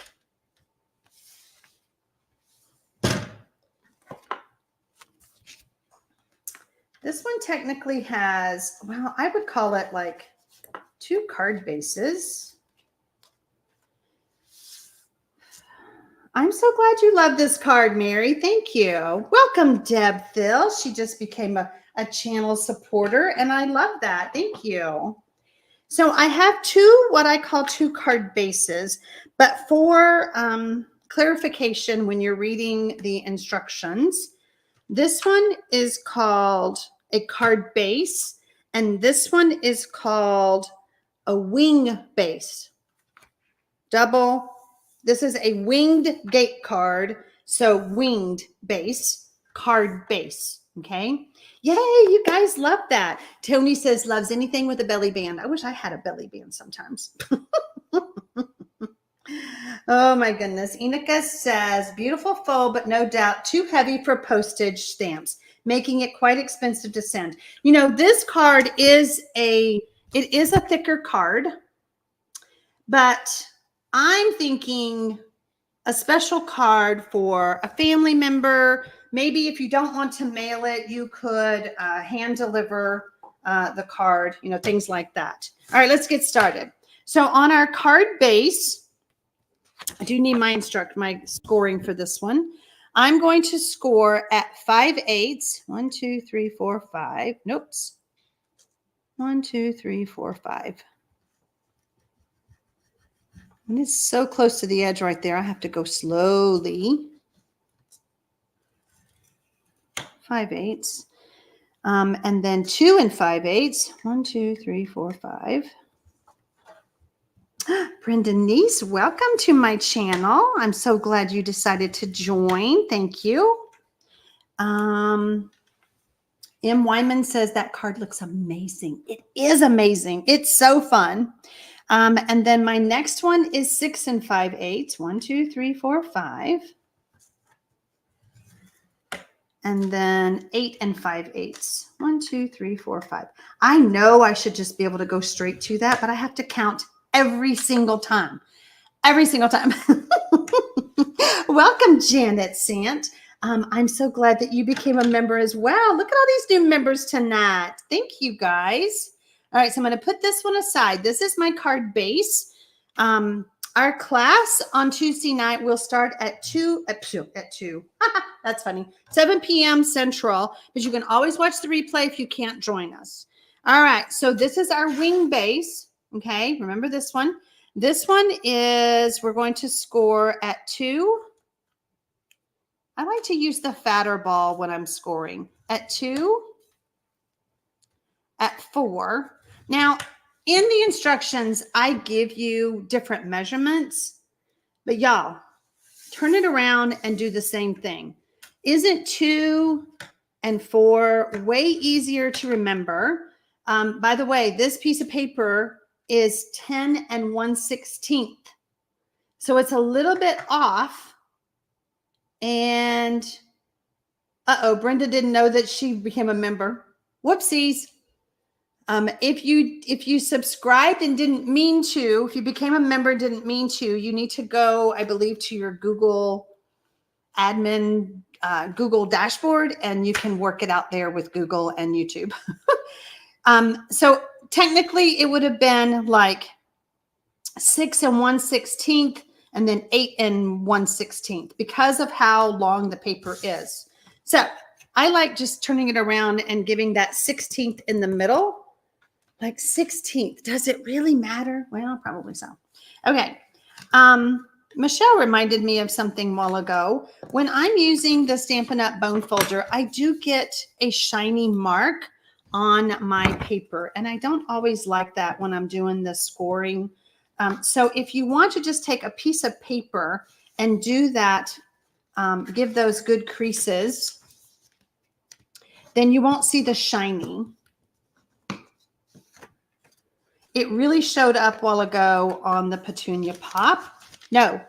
This one technically has, well, I would call it like 2 card bases. I'm so glad you love this card, Mary. Thank you. Welcome, Deb Phil. She just became a channel supporter, and I love that. Thank you. So I have 2, what I call 2 card bases, but for clarification, when you're reading the instructions, this one is called a card base, and this one is called a wing base. Double. This is a winged gate card, so winged base, card base, okay? Yay, you guys love that. Tony says loves anything with a belly band. I wish I had a belly band sometimes. Oh my goodness. Enika says, beautiful fold, but no doubt too heavy for postage stamps, making it quite expensive to send. You know, this card is it is a thicker card, but I'm thinking a special card for a family member. Maybe if you don't want to mail it, you could hand deliver the card, you know, things like that. All right, let's get started. So on our card base, I do need my scoring for this one. I'm going to score at 5/8. 1, 2, 3, 4, 5. Nope. 1, 2, 3, 4, 5. And it's so close to the edge right there. I have to go slowly. 5/8. And then 2 and 5/8. 1, 2, 3, 4, 5. Brenda Niece, welcome to my channel. I'm so glad you decided to join. Thank you. In M. Wyman says that card looks amazing. It is amazing. It's so fun. And then my next one is 6 5/8. 1, 2, 3, 4, 5. And then 8 5/8. 1, 2, 3, 4, 5. I know I should just be able to go straight to that, but I have to count every single time. Every single time. Welcome, Janet Sant. I'm so glad that you became a member as well. Look at all these new members tonight. Thank you, guys. All right, so I'm going to put this one aside. This is my card base. Our class on Tuesday night will start at 2. That's funny. 7 p.m. Central, but you can always watch the replay if you can't join us. All right, so this is our wing base. Okay, remember this one. This one is, we're going to score at 2. I like to use the fatter ball when I'm scoring. At 2, at 4. Now, in the instructions, I give you different measurements, but y'all, turn it around and do the same thing. Isn't 2 and 4 way easier to remember? By the way, this piece of paper is 10 1/16. So it's a little bit off. And Brenda didn't know that she became a member. Whoopsies. If you subscribed and didn't mean to, if you became a member and didn't mean to, you need to go, I believe, to your Google admin, Google dashboard, and you can work it out there with Google and YouTube. So technically it would have been like 6 1/16 and then 8 1/16 because of how long the paper is. So I like just turning it around and giving that 16th in the middle. Like 16th. Does it really matter? Well, probably so. Okay. Michelle reminded me of something a while ago. When I'm using the Stampin' Up! Bone folder, I do get a shiny mark on my paper. And I don't always like that when I'm doing the scoring. So if you want to just take a piece of paper and do that, give those good creases, then you won't see the shiny. It really showed up a while ago on the Petunia Pop. No.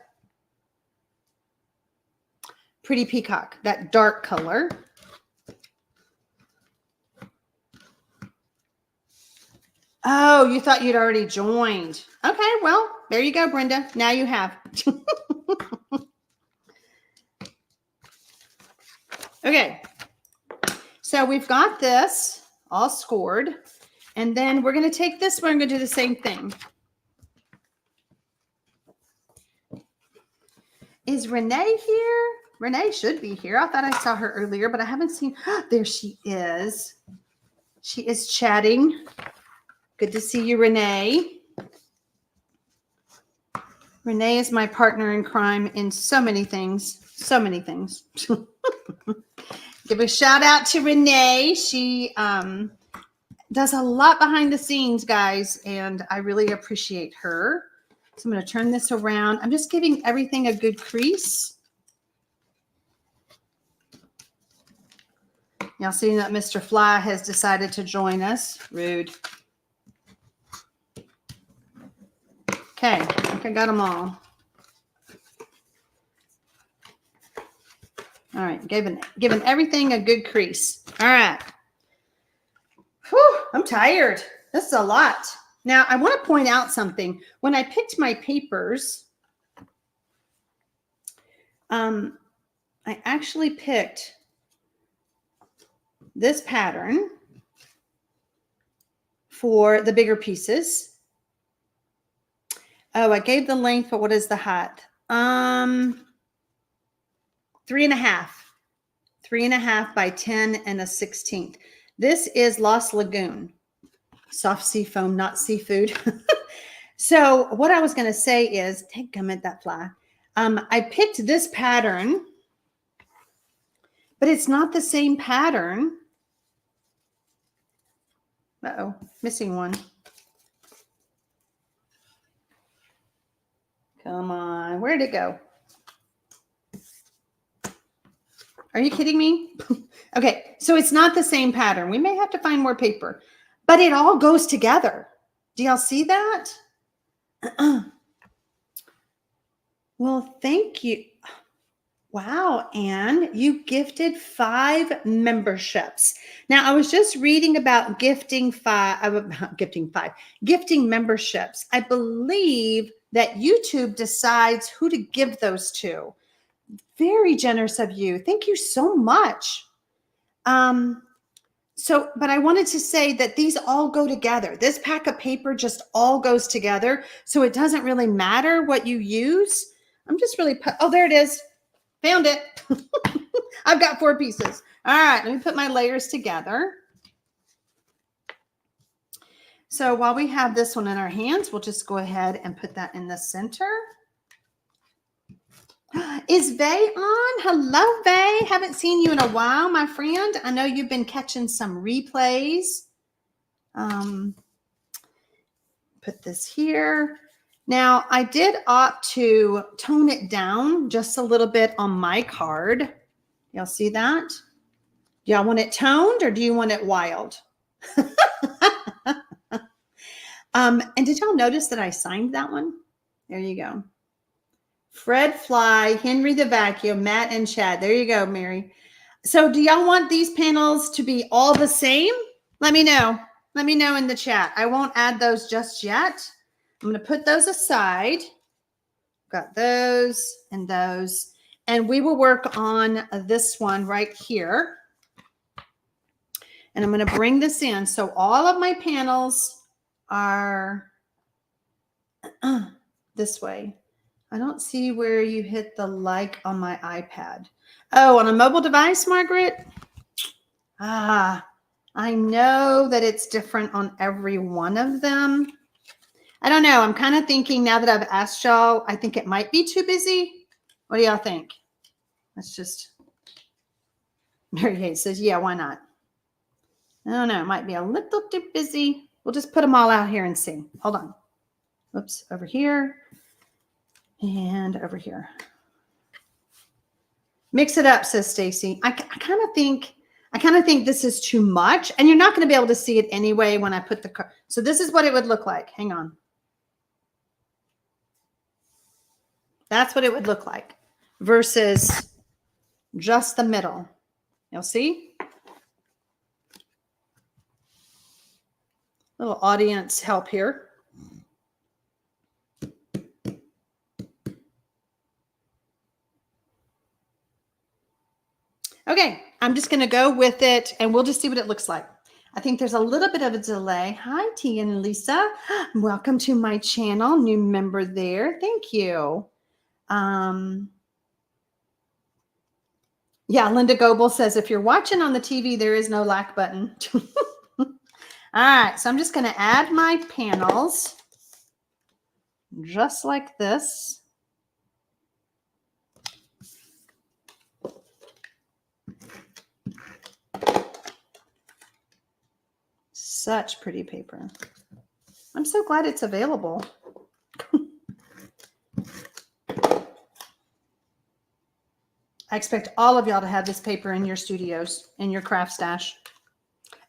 Pretty Peacock, that dark color. Oh, you thought you'd already joined. Okay, well, there you go, Brenda. Now you have. Okay, so we've got this all scored. And then we're going to take this one. We're going to do the same thing. Is Renee here? Renee should be here. I thought I saw her earlier, but I haven't seen. There she is. She is chatting. Good to see you, Renee. Renee is my partner in crime in so many things. So many things. Give a shout out to Renee. She does a lot behind the scenes, guys, and I really appreciate her. So I'm going to turn this around. I'm just giving everything a good crease. Y'all seeing that Mr. Fly has decided to join us. Rude. Okay, I think I got them all. All right, giving everything a good crease. All right. Whew, I'm tired. This is a lot. Now, I want to point out something. When I picked my papers, I actually picked this pattern for the bigger pieces. Oh, I gave the length, but what is the height? 3.5. 3.5 by 10 1/16. This is Lost Lagoon. Soft sea foam, not seafood. So what I was going to say is, take gummit that fly. I picked this pattern, but it's not the same pattern. Uh-oh, missing one. Come on, where'd it go? Are you kidding me? Okay, so it's not the same pattern. We may have to find more paper, but it all goes together. Do y'all see that? Well, thank you. Wow, Anne, you gifted 5 memberships. Now, I was just reading about gifting memberships. I believe that YouTube decides who to give those to. Very generous of you. Thank you so much. But I wanted to say that these all go together. This pack of paper just all goes together. So it doesn't really matter what you use. I'm just really, oh, there it is. Found it. I've got 4 pieces. All right, let me put my layers together. So while we have this one in our hands, we'll just go ahead and put that in the center. Is Vay on? Hello, Vay. Haven't seen you in a while, my friend. I know you've been catching some replays. Put this here. Now, I did opt to tone it down just a little bit on my card. Y'all see that? Do y'all want it toned or do you want it wild? And did y'all notice that I signed that one? There you go. Fred Fly, Henry the Vacuum, Matt and Chad. There you go, Mary. So do y'all want these panels to be all the same? Let me know. Let me know in the chat. I won't add those just yet. I'm going to put those aside. Got those and those. And we will work on this one right here. And I'm going to bring this in. So all of my panels are this way. I don't see where you hit the like on my iPad. Oh, on a mobile device, Margaret? I know that it's different on every one of them. I don't know. I'm kind of thinking now that I've asked y'all, I think it might be too busy. What do y'all think? Let's just, Mary Kate says, yeah, why not? I don't know. It might be a little too busy. We'll just put them all out here and see. Hold on. Whoops, over here. And over here. Mix it up, says Stacy. I kind of think this is too much, and you're not going to be able to see it anyway when I put the card. So this is what it would look like. Hang on. That's what it would look like versus just the middle. You'll see? Little audience help here. Okay, I'm just going to go with it, and we'll just see what it looks like. I think there's a little bit of a delay. Hi, T and Lisa. Welcome to my channel. New member there. Thank you. Yeah, Linda Goebel says, if you're watching on the TV, there is no like button. All right, so I'm just going to add my panels just like this. Such pretty paper. I'm so glad it's available. I expect all of y'all to have this paper in your studios, in your craft stash.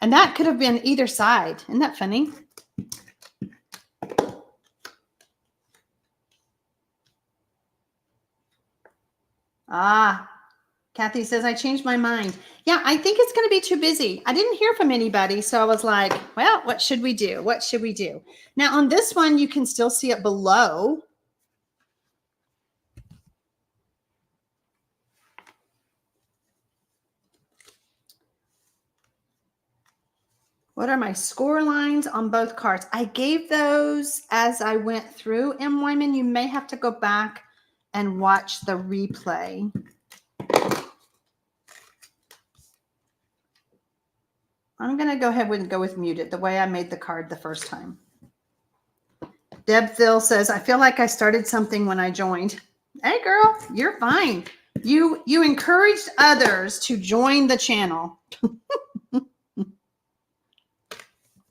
And that could have been either side. Isn't that funny? Kathy says, I changed my mind. Yeah, I think it's going to be too busy. I didn't hear from anybody. So I was like, well, what should we do? What should we do? Now on this one, you can still see it below. What are my score lines on both cards? I gave those as I went through. M. Wyman, you may have to go back and watch the replay. I'm going to go ahead and go with muted, the way I made the card the first time. Deb Phil says, I feel like I started something when I joined. Hey, girl, you're fine. You encouraged others to join the channel.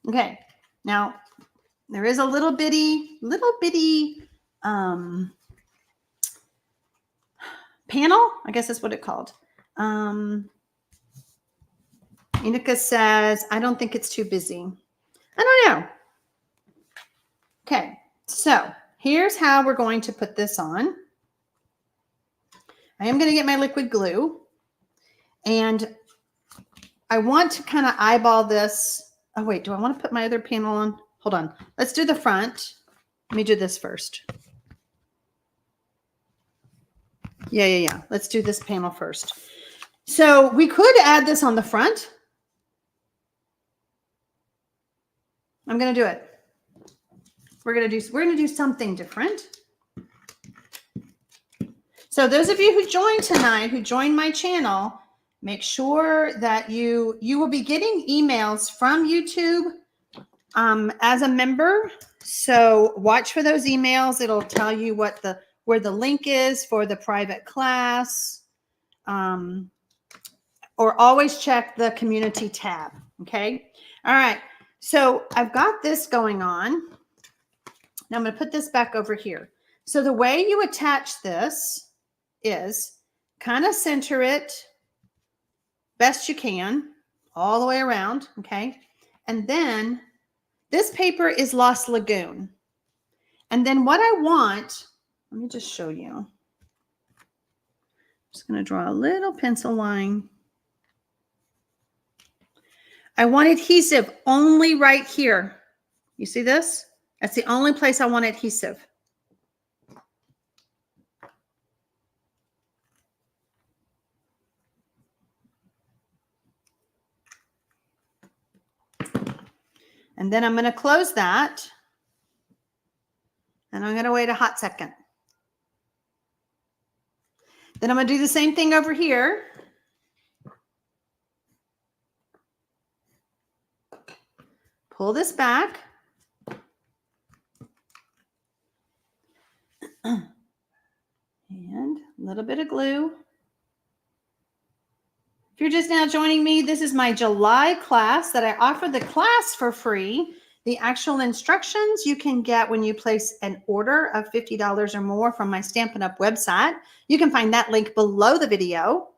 Okay, now there is a little bitty panel, I guess that's what it's called, Inika says, I don't think it's too busy. I don't know. Okay, so here's how we're going to put this on. I am going to get my liquid glue, and I want to kind of eyeball this. Oh, wait, do I want to put my other panel on? Hold on. Let's do the front. Let me do this first. Yeah. Let's do this panel first. So we could add this on the front. I'm going to do it. We're going to do something different. So those of you who joined tonight, who joined my channel, make sure that you will be getting emails from YouTube as a member. So watch for those emails. It'll tell you where the link is for the private class. Or always check the community tab. Okay. All right. So I've got this going on. Now I'm going to put this back over here. So the way you attach this is kind of center it best you can all the way around. Okay. And then this paper is Lost Lagoon. And then what I want, let me just show you. I'm just going to draw a little pencil line. I want adhesive only right here. You see this? That's the only place I want adhesive. And then I'm going to close that. And I'm going to wait a hot second. Then I'm going to do the same thing over here. Pull this back. And a little bit of glue. If you're just now joining me, this is my July class that I offer the class for free. The actual instructions you can get when you place an order of $50 or more from my Stampin' Up website. You can find that link below the video.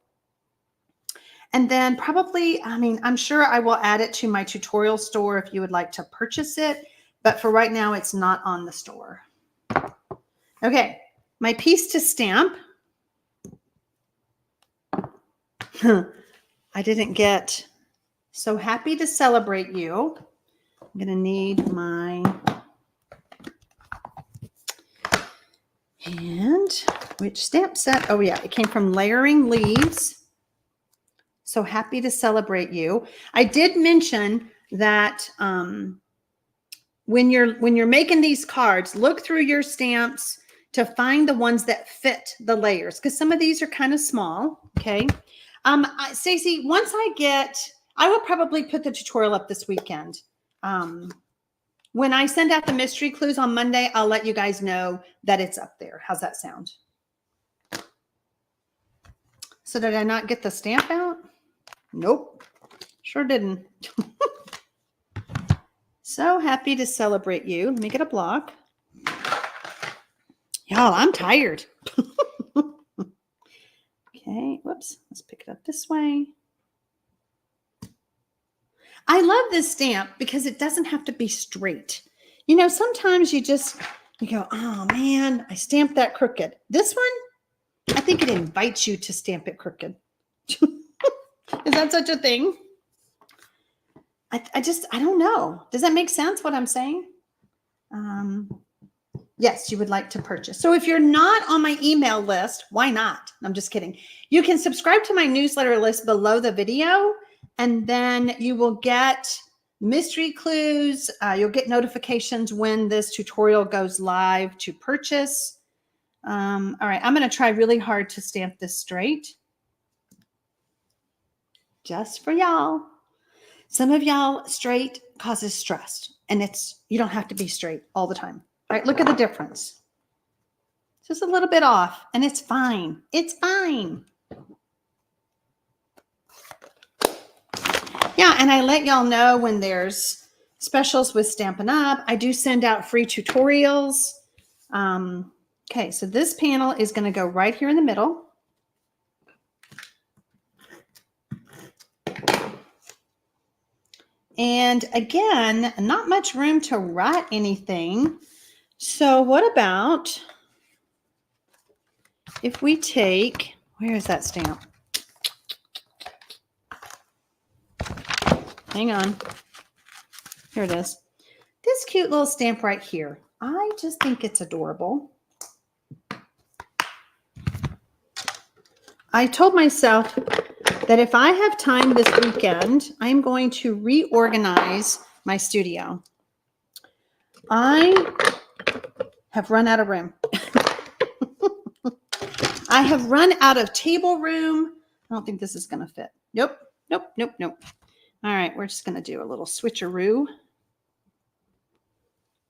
And then probably, I'm sure I will add it to my tutorial store if you would like to purchase it. But for right now, it's not on the store. Okay, my piece to stamp. I didn't get So Happy to Celebrate You. I'm going to need my, and which stamp set? Oh yeah, it came from Layering Leaves. So Happy to Celebrate You. I did mention that when you're making these cards, look through your stamps to find the ones that fit the layers, because some of these are kind of small. Okay. Stacey, once I will probably put the tutorial up this weekend. When I send out the mystery clues on Monday, I'll let you guys know that it's up there. How's that sound? So did I not get the stamp out? Nope. Sure didn't. So Happy to Celebrate You. Let me get a block. Y'all, I'm tired. Okay, whoops. Let's pick it up this way. I love this stamp because it doesn't have to be straight. You know, sometimes you go, oh man, I stamped that crooked. This one, I think it invites you to stamp it crooked. Is that such a thing? I don't know. Does that make sense what I'm saying? Yes, you would like to purchase. So if you're not on my email list, why not? I'm just kidding. You can subscribe to my newsletter list below the video, and then you will get mystery clues. You'll get notifications when this tutorial goes live to purchase. All right, I'm going to try really hard to stamp this straight. Just for y'all. Some of y'all, straight causes stress, and you don't have to be straight all the time. All right, look at the difference. Just a little bit off, and it's fine. It's fine. Yeah, and I let y'all know when there's specials with Stampin' Up. I do send out free tutorials. Okay, so this panel is going to go right here in the middle. And again, not much room to write anything. So what about if we take, where is that stamp? Hang on. Here it is. This cute little stamp right here. I just think it's adorable. I told myself that if I have time this weekend, I'm going to reorganize my studio. I have run out of room. I have run out of table room. I don't think this is going to fit. Nope, nope, nope, nope. All right, we're just going to do a little switcheroo.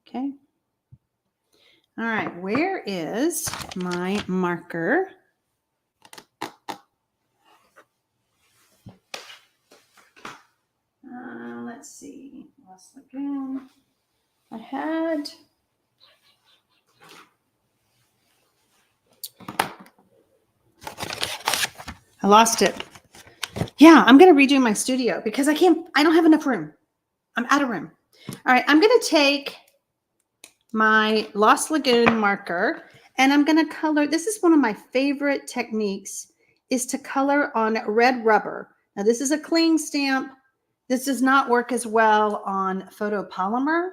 Okay. All right, where is my marker? Let's see. Lost Lagoon. I lost it. Yeah, I'm going to redo my studio because I don't have enough room. I'm out of room. All right, I'm going to take my Lost Lagoon marker and I'm going to color. This is one of my favorite techniques, is to color on red rubber. Now, this is a cling stamp. This does not work as well on photopolymer.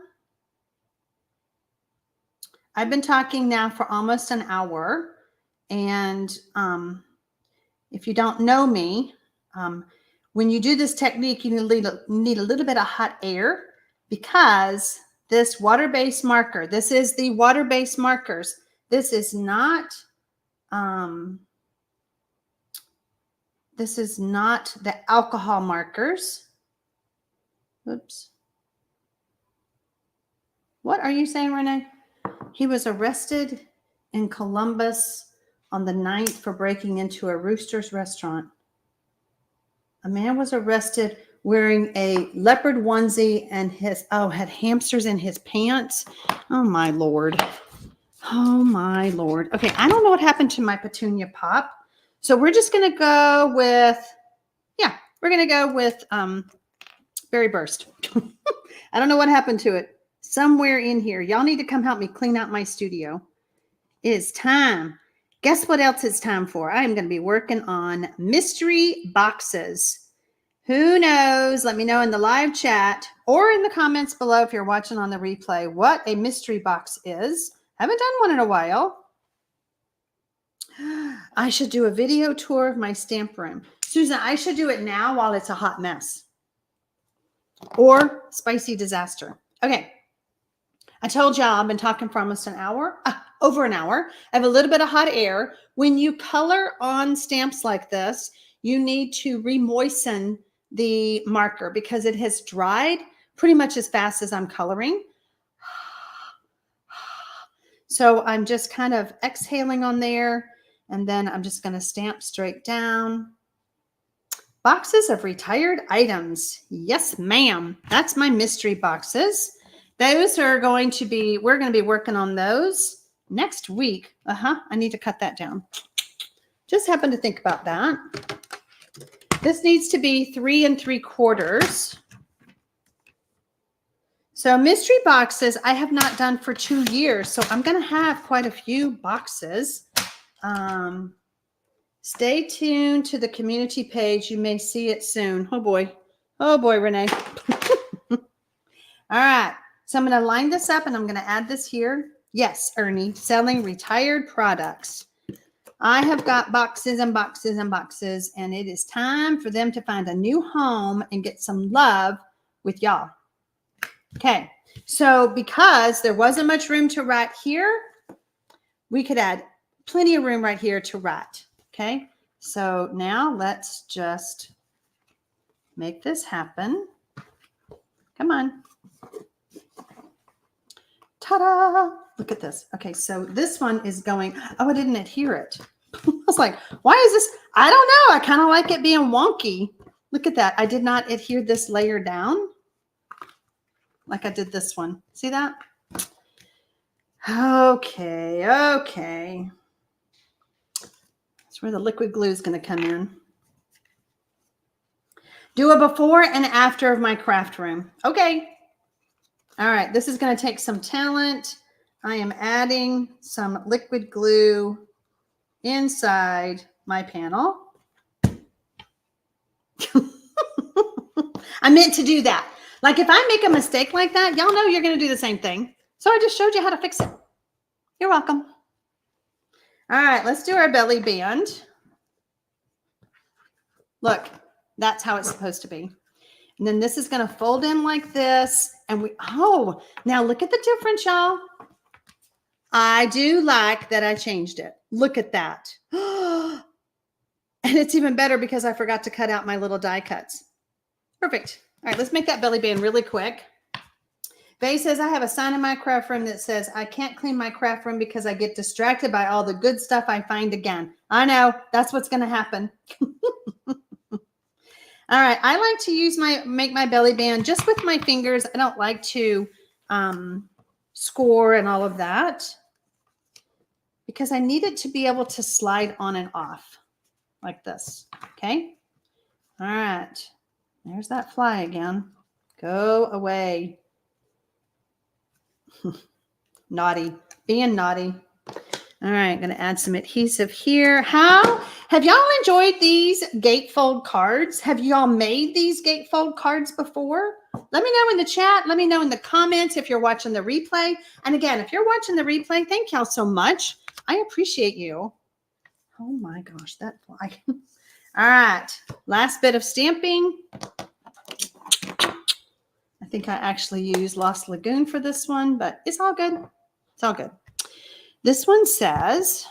I've been talking now for almost an hour. And if you don't know me, when you do this technique, you need a little bit of hot air, because this water-based marker, this is the water-based markers. This is not the alcohol markers. Oops. What are you saying, Renee? He was arrested in Columbus on the 9th for breaking into a Rooster's restaurant. A man was arrested wearing a leopard onesie and had hamsters in his pants. Oh my Lord. Oh my Lord. Okay, I don't know what happened to my Petunia Pop. So we're just going to go with, Berry Burst. I don't know what happened to it. Somewhere in here. Y'all need to come help me clean out my studio. It is time. Guess what else it's time for? I am going to be working on mystery boxes. Who knows? Let me know in the live chat or in the comments below if you're watching on the replay what a mystery box is. I haven't done one in a while. I should do a video tour of my stamp room. Susan, I should do it now while it's a hot mess. Or spicy disaster. Okay. I told y'all I've been talking for almost an hour, over an hour. I have a little bit of hot air. When you color on stamps like this, you need to re-moisten the marker because it has dried pretty much as fast as I'm coloring. So I'm just kind of exhaling on there, and then I'm just going to stamp straight down. Boxes of retired items. Yes, ma'am. That's my mystery boxes. Those are going to be, we're going to be working on those next week. I need to cut that down. Just happened to think about that. This needs to be 3 3/4. So mystery boxes I have not done for 2 years. So I'm going to have quite a few boxes. Stay tuned to the community page. You may see it soon. Oh boy, Renee. All right. So I'm going to line this up and I'm going to add this here. Yes, Ernie, selling retired products. I have got boxes and boxes and boxes, and it is time for them to find a new home and get some love with y'all. Okay. So because there wasn't much room to write here, we could add plenty of room right here to write. Okay. So now let's just make this happen. Come on. Ta-da! Look at this. Okay, so this one is going, oh, I didn't adhere it. I was like, why is this? I don't know. I kind of like it being wonky. Look at that. I did not adhere this layer down like I did this one. See that? Okay. That's where the liquid glue is going to come in. Do a before and after of my craft room. Okay. All right. This is going to take some talent. I am adding some liquid glue inside my panel. I meant to do that. Like if I make a mistake like that, y'all know you're going to do the same thing. So I just showed you how to fix it. You're welcome. All right, let's do our belly band. Look, that's how it's supposed to be. And then this is going to fold in like this. And now look at the difference, y'all. I do like that I changed it. Look at that. And it's even better because I forgot to cut out my little die cuts. Perfect. All right, let's make that belly band really quick. Faye says, I have a sign in my craft room that says, I can't clean my craft room because I get distracted by all the good stuff I find again. I know, that's what's going to happen. All right, I like to make my belly band just with my fingers. I don't like to score and all of that because I need it to be able to slide on and off like this, okay? All right, there's that fly again. Go away. Naughty, being naughty. All right, I'm going to add some adhesive here. How have y'all enjoyed these gatefold cards? Have y'all made these gatefold cards before? Let me know in the chat. Let me know in the comments if you're watching the replay. And again, if you're watching the replay, thank y'all so much. I appreciate you. Oh my gosh, that fly. All right, last bit of stamping. I think I actually used Lost Lagoon for this one, but it's all good. It's all good. This one says,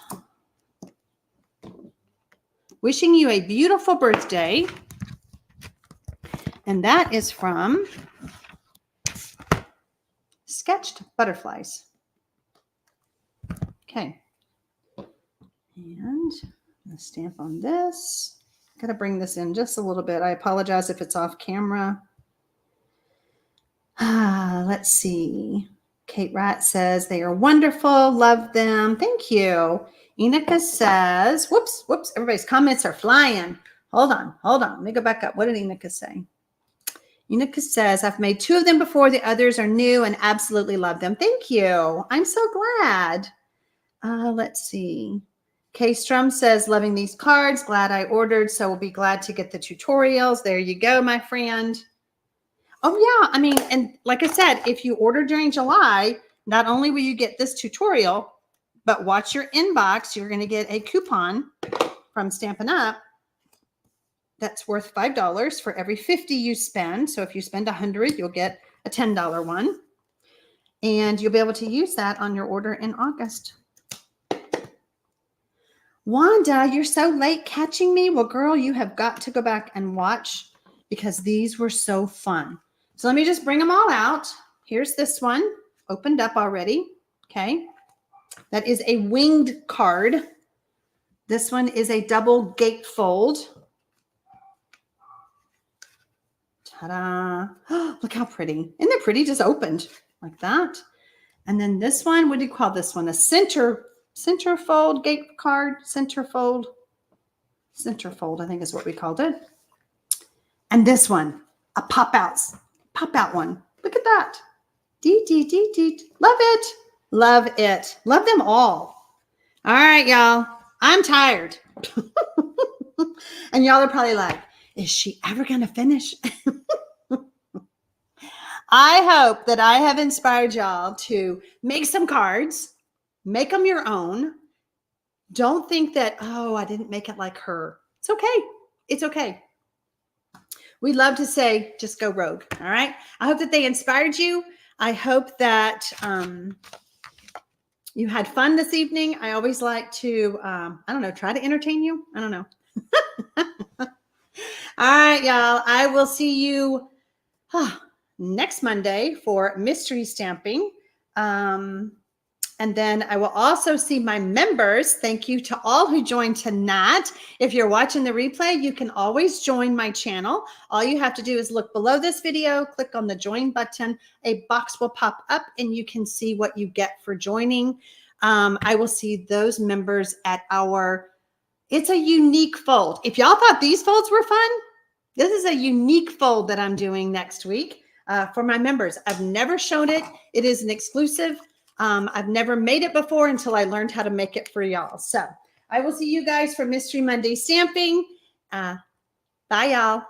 wishing you a beautiful birthday. And that is from Sketched Butterflies. Okay. And I'm stamp on this. Got to bring this in just a little bit. I apologize if it's off camera. Let's see. Kate Rat says they are wonderful. Love them. Thank you. Enika says, whoops. Everybody's comments are flying. Hold on. Let me go back up. What did Enika say? Enika says, I've made 2 of them before. The others are new and absolutely love them. Thank you. I'm so glad. Let's see. Kay Strum says, loving these cards. Glad I ordered. So we'll be glad to get the tutorials. There you go, my friend. Oh, yeah. I mean, and like I said, if you order during July, not only will you get this tutorial, but watch your inbox. You're going to get a coupon from Stampin' Up that's worth $5 for every 50 you spend. So if you spend 100, you'll get a $10 one. And you'll be able to use that on your order in August. Wanda, you're so late catching me. Well, girl, you have got to go back and watch because these were so fun. So let me just bring them all out. Here's this one opened up already. Okay. That is a winged card. This one is a double gatefold. Ta-da. Look how pretty. Isn't that pretty? Just opened like that. And then this one, what do you call this one? A centerfold gate card. Centerfold, I think is what we called it. And this one, a pop out one. Look at that. Love it. Love it. Love them all. All right, y'all. I'm tired. And y'all are probably like, is she ever going to finish? I hope that I have inspired y'all to make some cards, make them your own. Don't think that, oh, I didn't make it like her. It's okay. It's okay. We love to say, just go rogue. All right. I hope that they inspired you. I hope that you had fun this evening. I always like to, I don't know, try to entertain you. I don't know. All right, y'all. I will see you next Monday for mystery stamping. And then I will also see my members. Thank you to all who joined tonight. If you're watching the replay, you can always join my channel. All you have to do is look below this video, click on the join button. A box will pop up and you can see what you get for joining. I will see those members at it's a unique fold. If y'all thought these folds were fun, This is a unique fold that I'm doing next week for my members. I've never shown it. It is an exclusive. I've never made it before until I learned how to make it for y'all. So I will see you guys for Mystery Monday stamping. Bye, y'all.